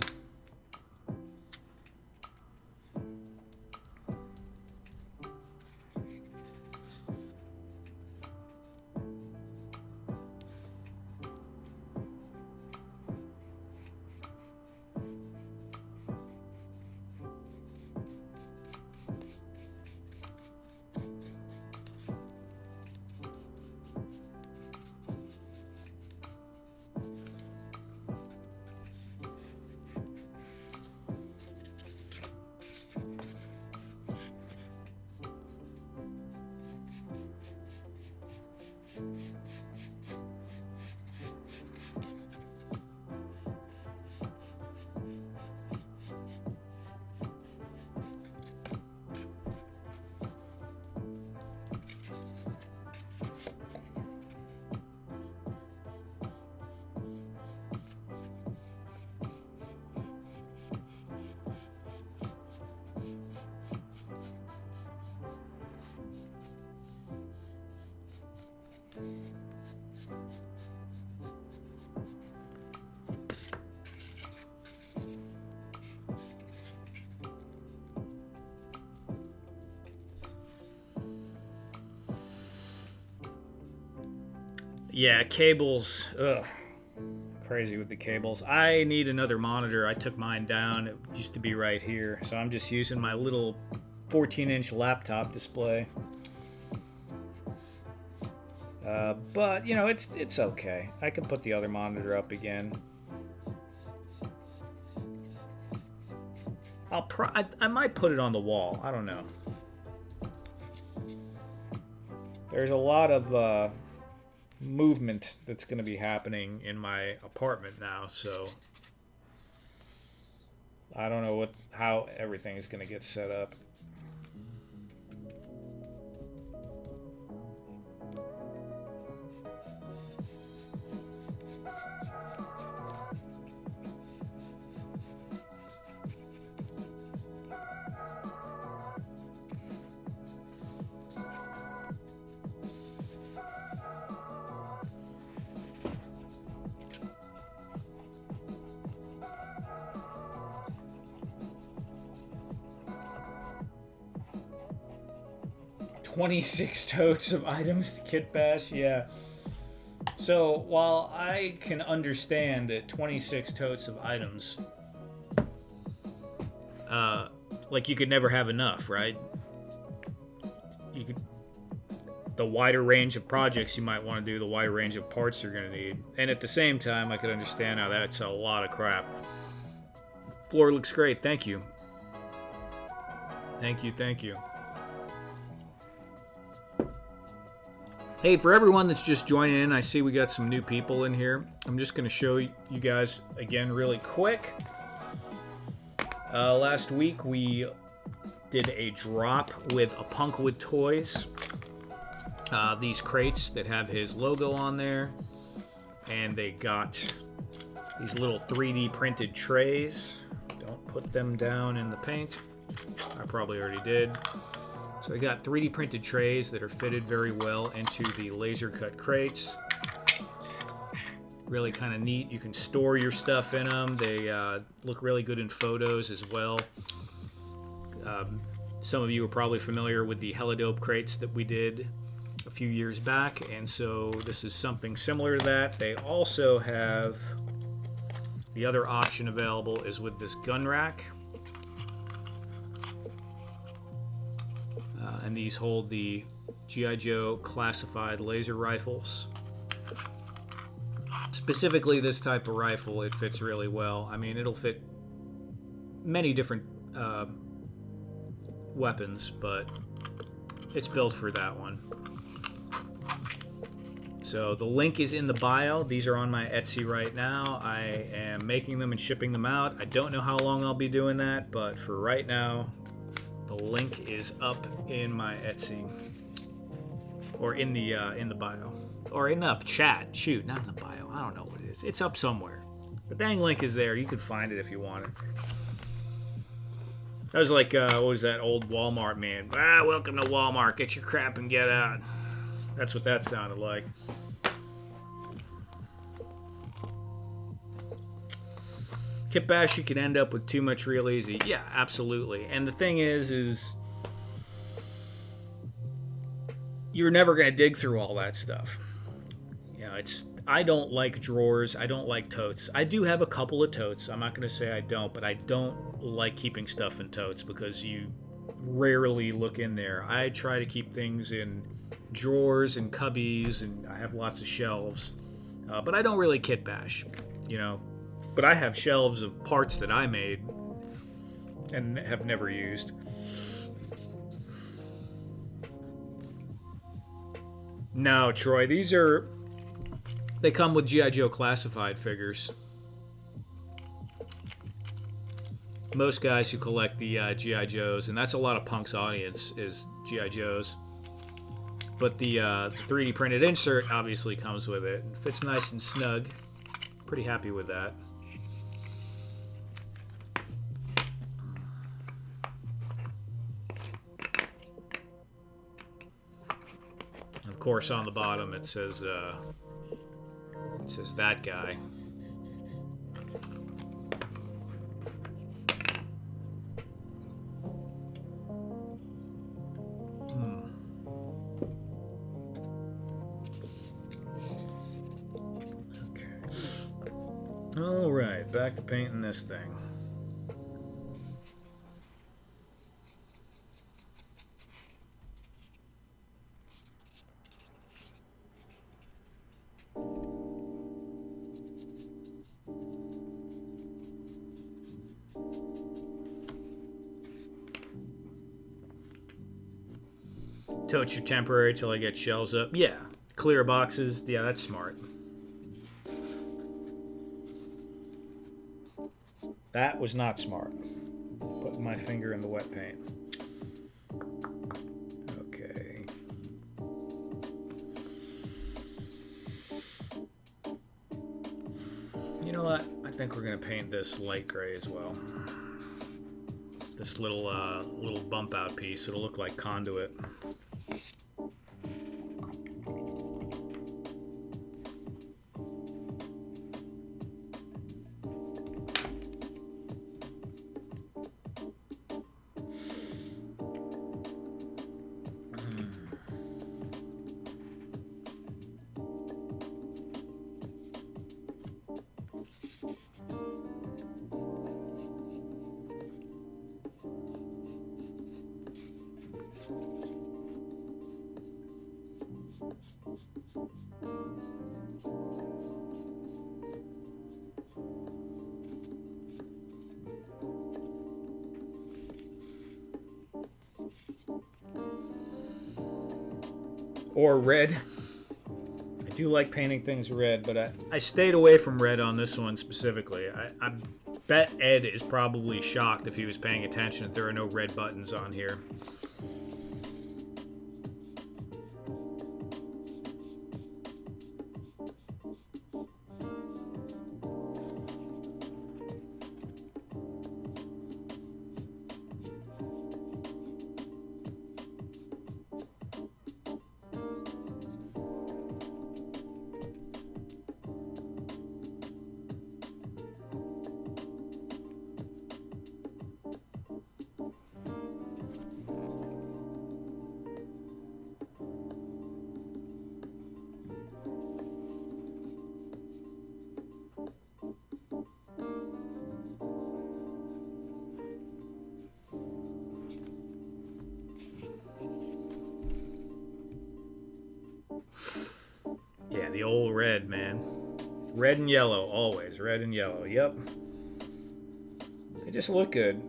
Yeah, cables. Ugh. Crazy with the cables. I need another monitor. I took mine down. It used to be right here. So I'm just using my little 14-inch laptop display. But, you know, it's okay. I can put the other monitor up again. I might put it on the wall. I don't know. There's a lot of movement that's going to be happening in my apartment now, so I don't know how everything is going to get set up. $26 totes of items to kit bash, yeah. So while I can understand that 26 totes of items, like you could never have enough, right? You could, the wider range of projects you might want to do, the wider range of parts you're going to need, and at the same time, I could understand how that's a lot of crap. Floor looks great. Thank you. Thank you. Thank you. Hey, for everyone that's just joining in, I see we got some new people in here. I'm just going to show you guys again really quick. Last week we did a drop with a Punkwood Toys. These crates that have his logo on there. And they got these little 3D printed trays. Don't put them down in the paint. probably already did. So I got 3D printed trays that are fitted very well into the laser cut crates. Really kind of neat. You can store your stuff in them. They look really good in photos as well. Some of you are probably familiar with the Helidope crates that we did a few years back, and so this is something similar to that. They also have the other option available is with this gun rack, and these hold the G.I. Joe classified laser rifles. Specifically this type of rifle, it fits really well. I mean, it'll fit many different weapons, but it's built for that one. So the link is in the bio. These are on my Etsy right now. I am making them and shipping them out. I don't know how long I'll be doing that, but for right now, the link is up in my Etsy, or in the bio, or in the chat. Shoot, not in the bio. I don't know what it is. It's up somewhere. The dang link is there. You can find it if you want it. That was like, what was that old Walmart man? Welcome to Walmart. Get your crap and get out. That's what that sounded like. Kit bash, you can end up with too much real easy. Yeah, absolutely. And the thing is you're never going to dig through all that stuff. You know, I don't like drawers. I don't like totes. I do have a couple of totes. I'm not going to say I don't, but I don't like keeping stuff in totes because you rarely look in there. I try to keep things in drawers and cubbies, and I have lots of shelves, but I don't really kit bash, you know. But I have shelves of parts that I made and have never used. No, Troy, they come with G.I. Joe classified figures. Most guys who collect the G.I. Joes, and that's a lot of Punk's audience, is G.I. Joes. But the 3D printed insert obviously comes with it. It fits nice and snug. Pretty happy with that. Of course, on the bottom it says that guy. All right, back to painting this thing. Totes are temporary till I get shelves up. Yeah, clear boxes. Yeah, that's smart. That was not smart. Putting my finger in the wet paint. Okay. You know what? I think we're gonna paint this light gray as well. This little bump out piece. It'll look like conduit. Or red. I do like painting things red, but I stayed away from red on this one specifically. I bet Ed is probably shocked if he was paying attention that there are no red buttons on here. Yeah, the old red, man. Red and yellow, always. Red and yellow, yep. They just look good.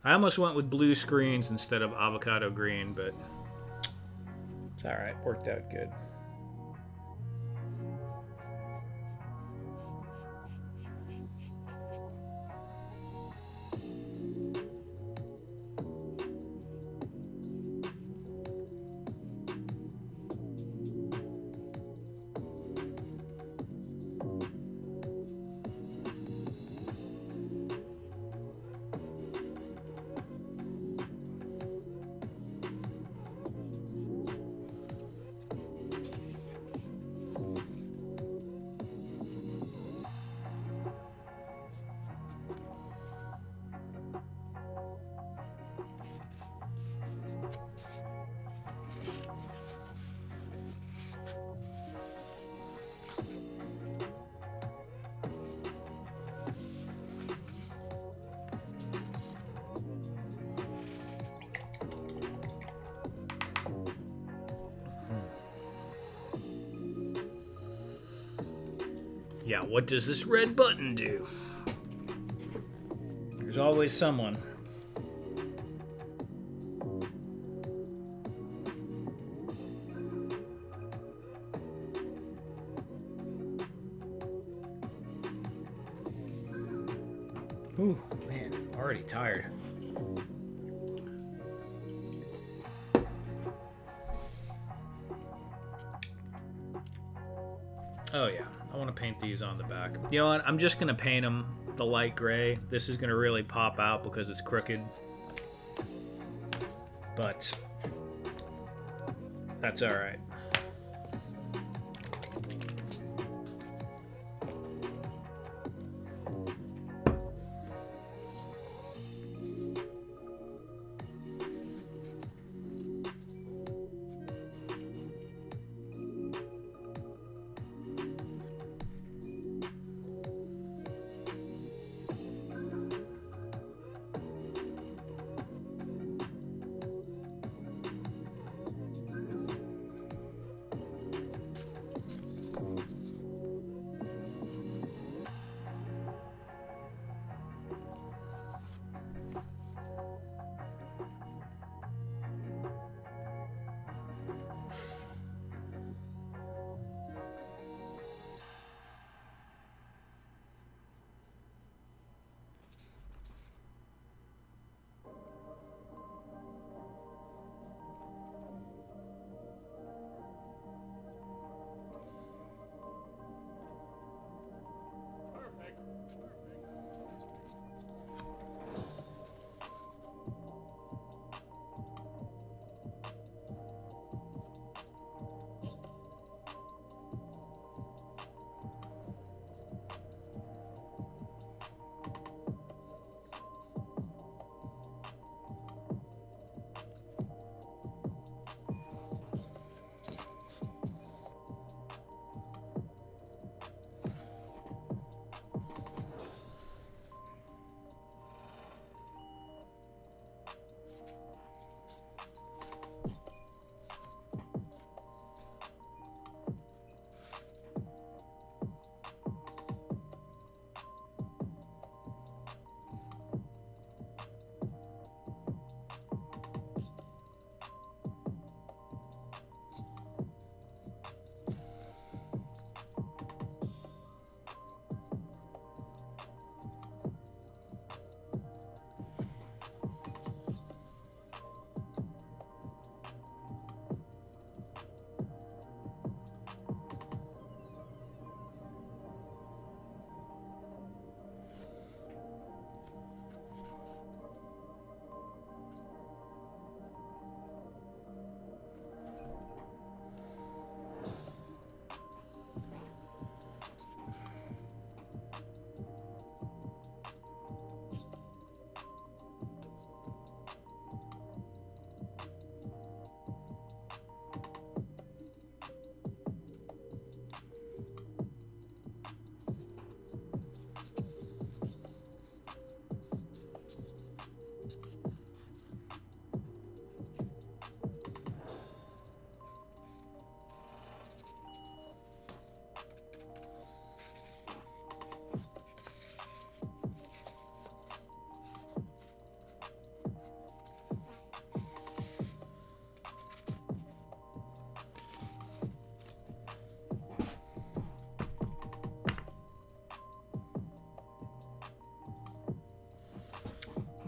I almost went with blue screens instead of avocado green, but it's alright. Worked out good. Yeah, what does this red button do? There's always someone. Ooh, man, already tired. Oh yeah, I want to paint these on the back. You know what? I'm just going to paint them the light gray. This is going to really pop out because it's crooked. But that's all right.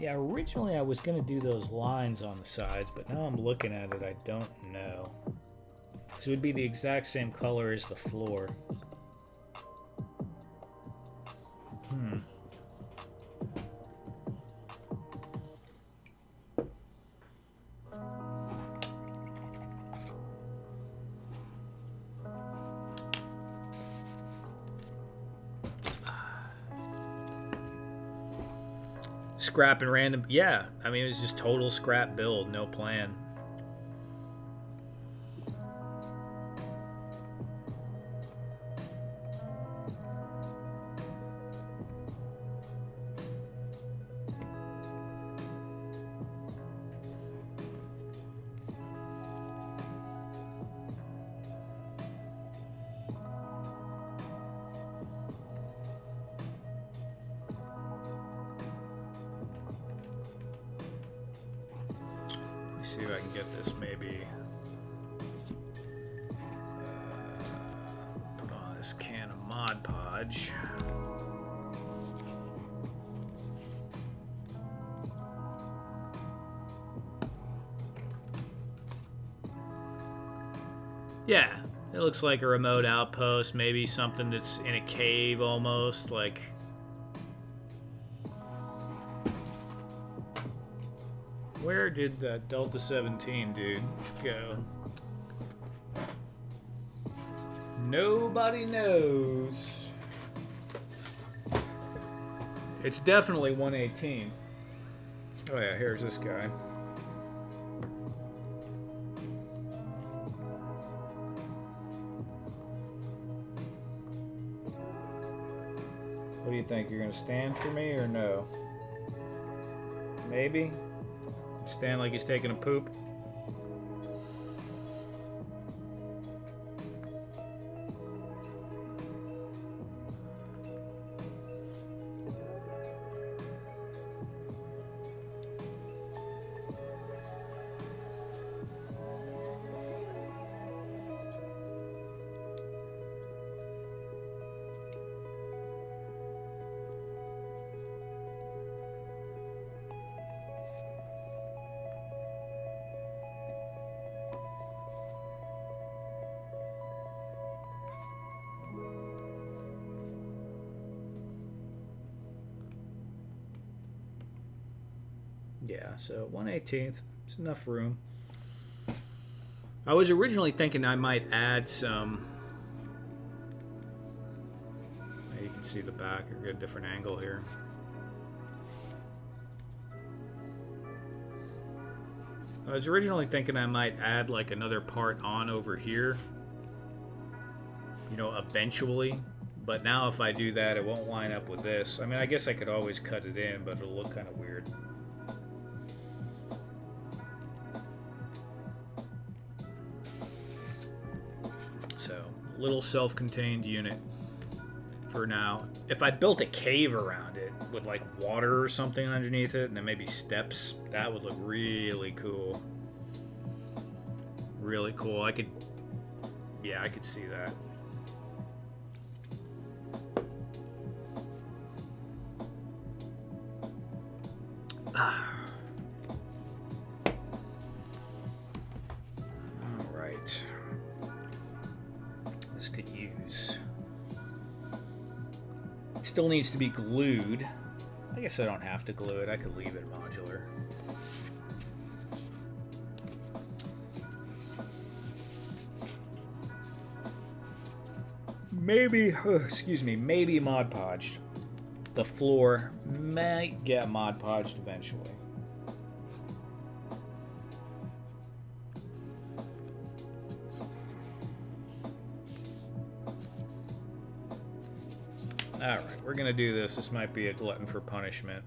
Yeah, originally I was going to do those lines on the sides, but now I'm looking at it, I don't know. Because it would be the exact same color as the floor. Scrap and random. Yeah, I mean, it was just total scrap build, no plan. See if I can get this maybe. Put on this can of Mod Podge. Yeah, it looks like a remote outpost, maybe something that's in a cave almost, like. Where did that Delta 17 dude go? Nobody knows. It's definitely 118. Oh yeah, here's this guy. What do you think? You're gonna stand for me or no? Maybe? Stand like he's taking a poop. Yeah, so 1/18th. It's enough room. I was originally thinking I might add some. You can see the back. Or get a different angle here. I was originally thinking I might add like another part on over here. You know, eventually. But now if I do that, it won't line up with this. I mean, I guess I could always cut it in, but it'll look kind of weird. Little self-contained unit for now. If I built a cave around it with like water or something underneath it and then maybe steps, that would look really cool. Really cool. I could see that. All right. Could use. Still needs to be glued. I guess I don't have to glue it. I could leave it modular. Maybe, maybe Mod Podged. The floor might get Mod Podged eventually. Alright, we're gonna do this. This might be a glutton for punishment.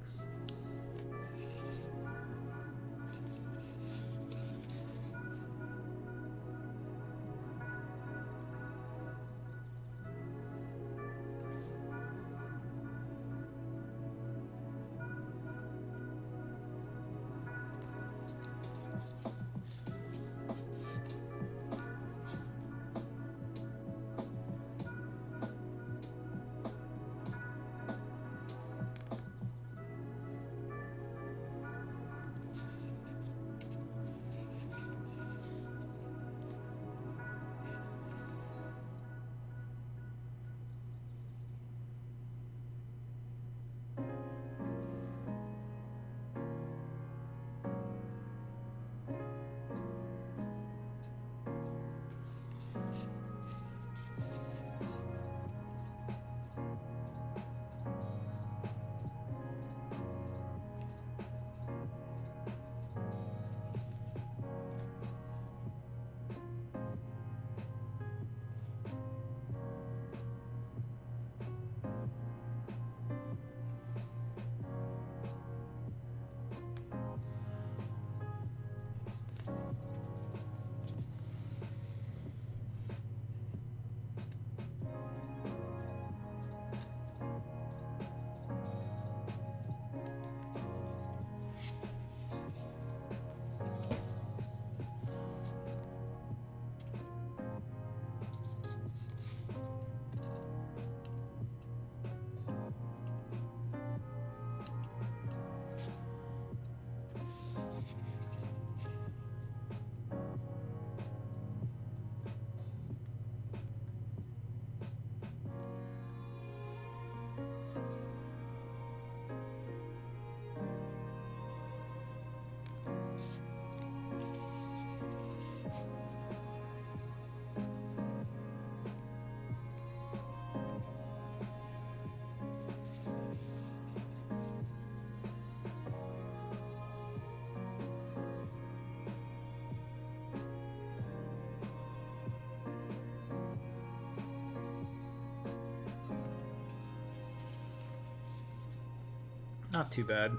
Not too bad.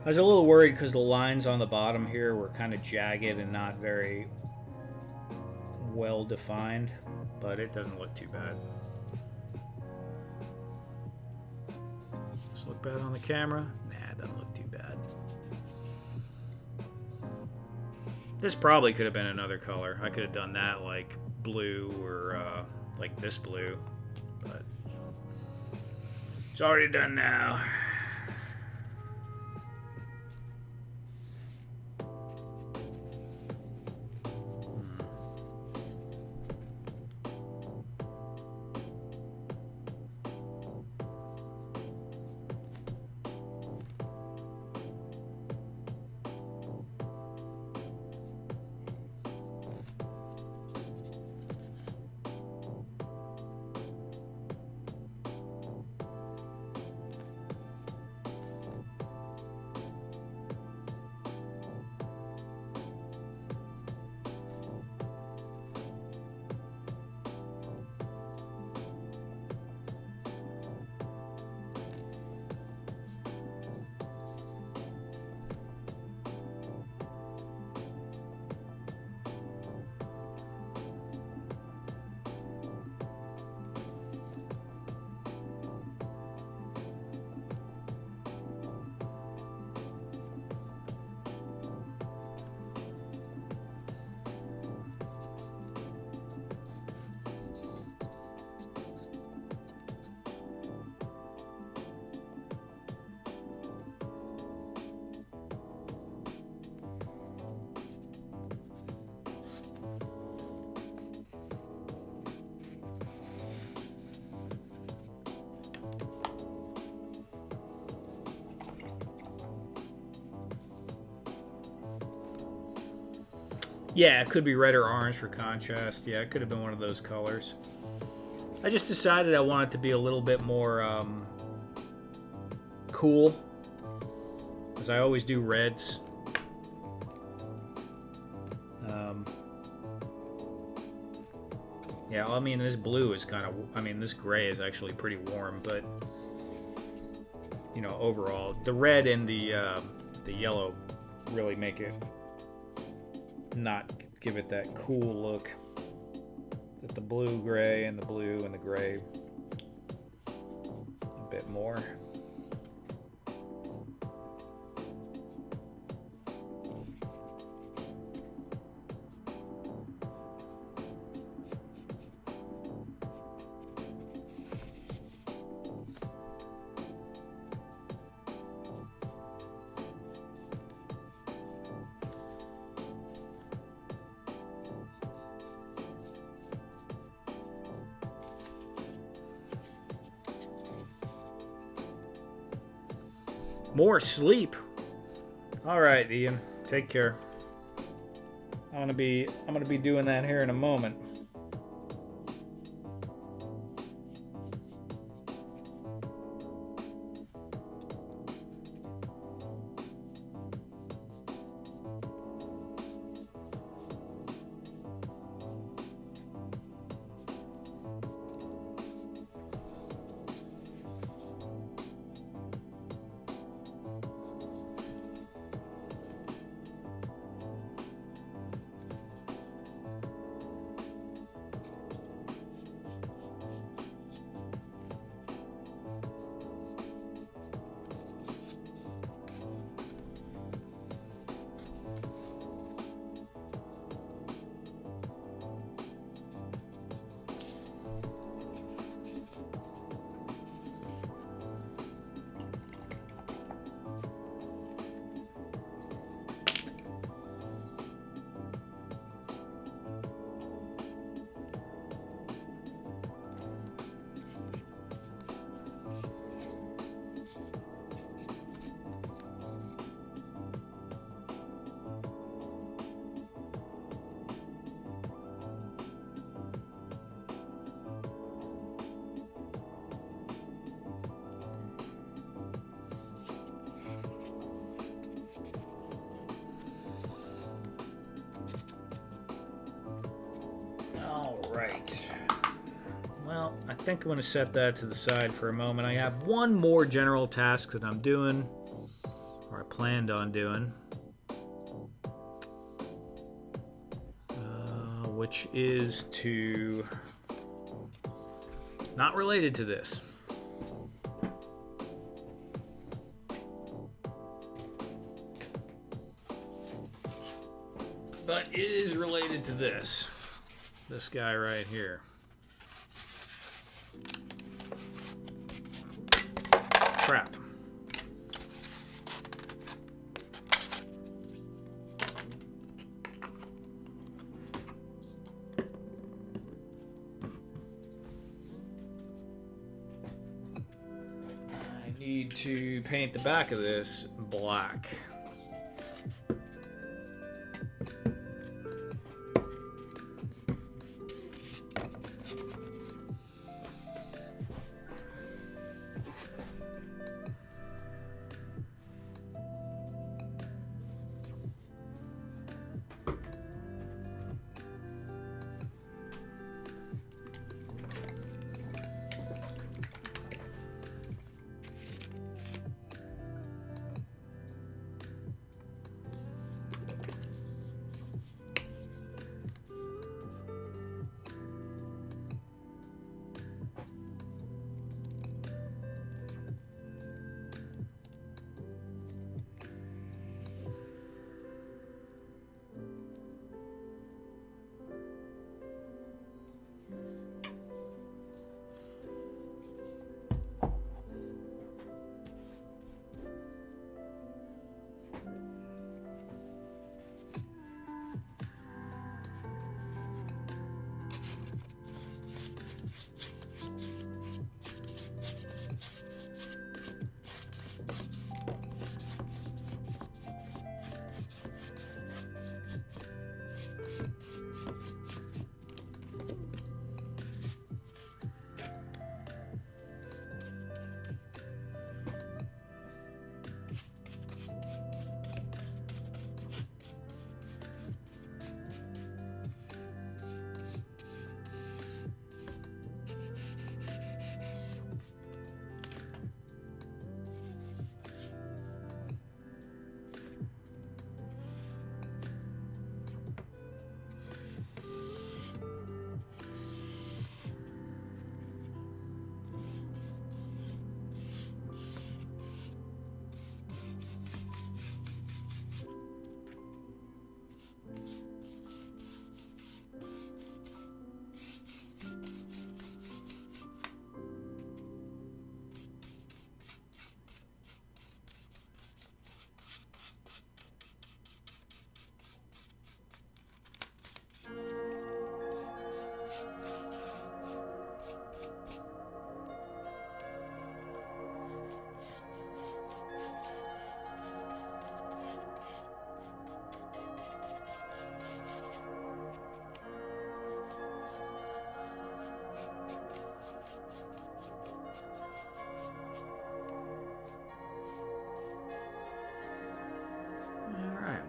I was a little worried because the lines on the bottom here were kind of jagged and not very well defined, but it doesn't look too bad. Does it look bad on the camera? Nah, it doesn't look too bad. This probably could have been another color. I could have done that like blue or like this blue, but it's already done now. Yeah, it could be red or orange for contrast. Yeah, it could have been one of those colors. I just decided I wanted to be a little bit more cool, because I always do reds. Yeah, I mean, this blue is kind of, I mean, this gray is actually pretty warm, but, you know, overall, the red and the yellow really make it not give it that cool look that the blue, gray, and the blue and the gray a bit more. More sleep. All right, Ian. Take care. I'm gonna be doing that here in a moment. think I'm going to set that to the side for a moment. I have one more general task that I'm doing, or I planned on doing, which is to, not related to this, but it is related to this guy right here. Crap. I need to paint the back of this black.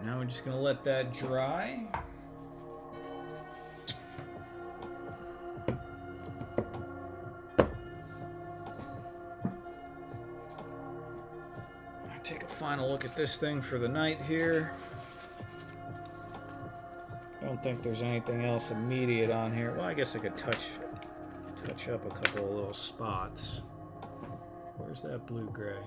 Now we're just going to let that dry. Take a final look at this thing for the night here. I don't think there's anything else immediate on here. Well, I guess I could touch up a couple of little spots. Where's that blue-gray?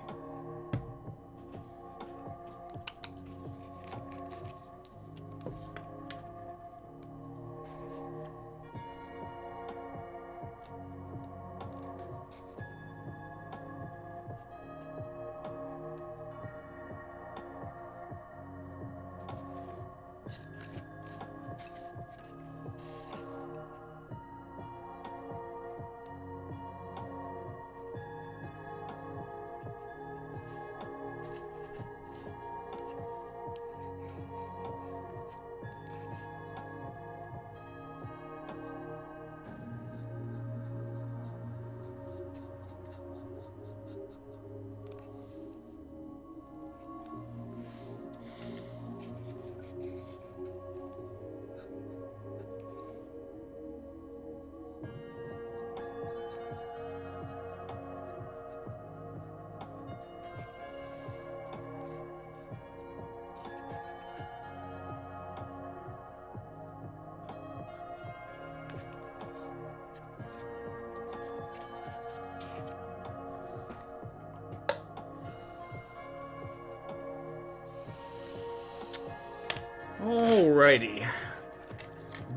Alrighty.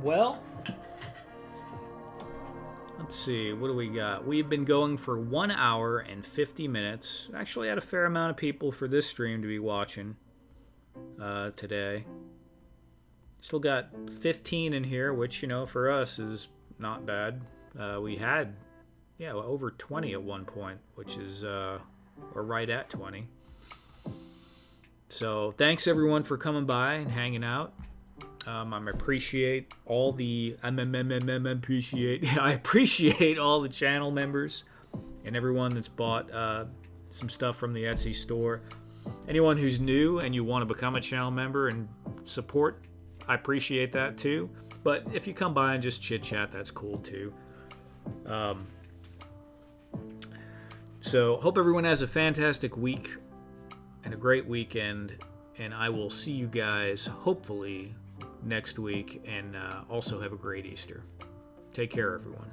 Well, let's see, what do we got? We've been going for 1 hour and 50 minutes. Actually had a fair amount of people for this stream to be watching today. Still got 15 in here, which, you know, for us is not bad. We had, yeah, over 20 at one point, which is, we're right at 20. So thanks everyone for coming by and hanging out. I appreciate all the I appreciate all the channel members and everyone that's bought some stuff from the Etsy store. Anyone who's new and you want to become a channel member and support, I appreciate that too. But if you come by and just chit chat, that's cool too. So hope everyone has a fantastic week and a great weekend, and I will see you guys hopefully next week, and also have a great Easter. Take care, everyone.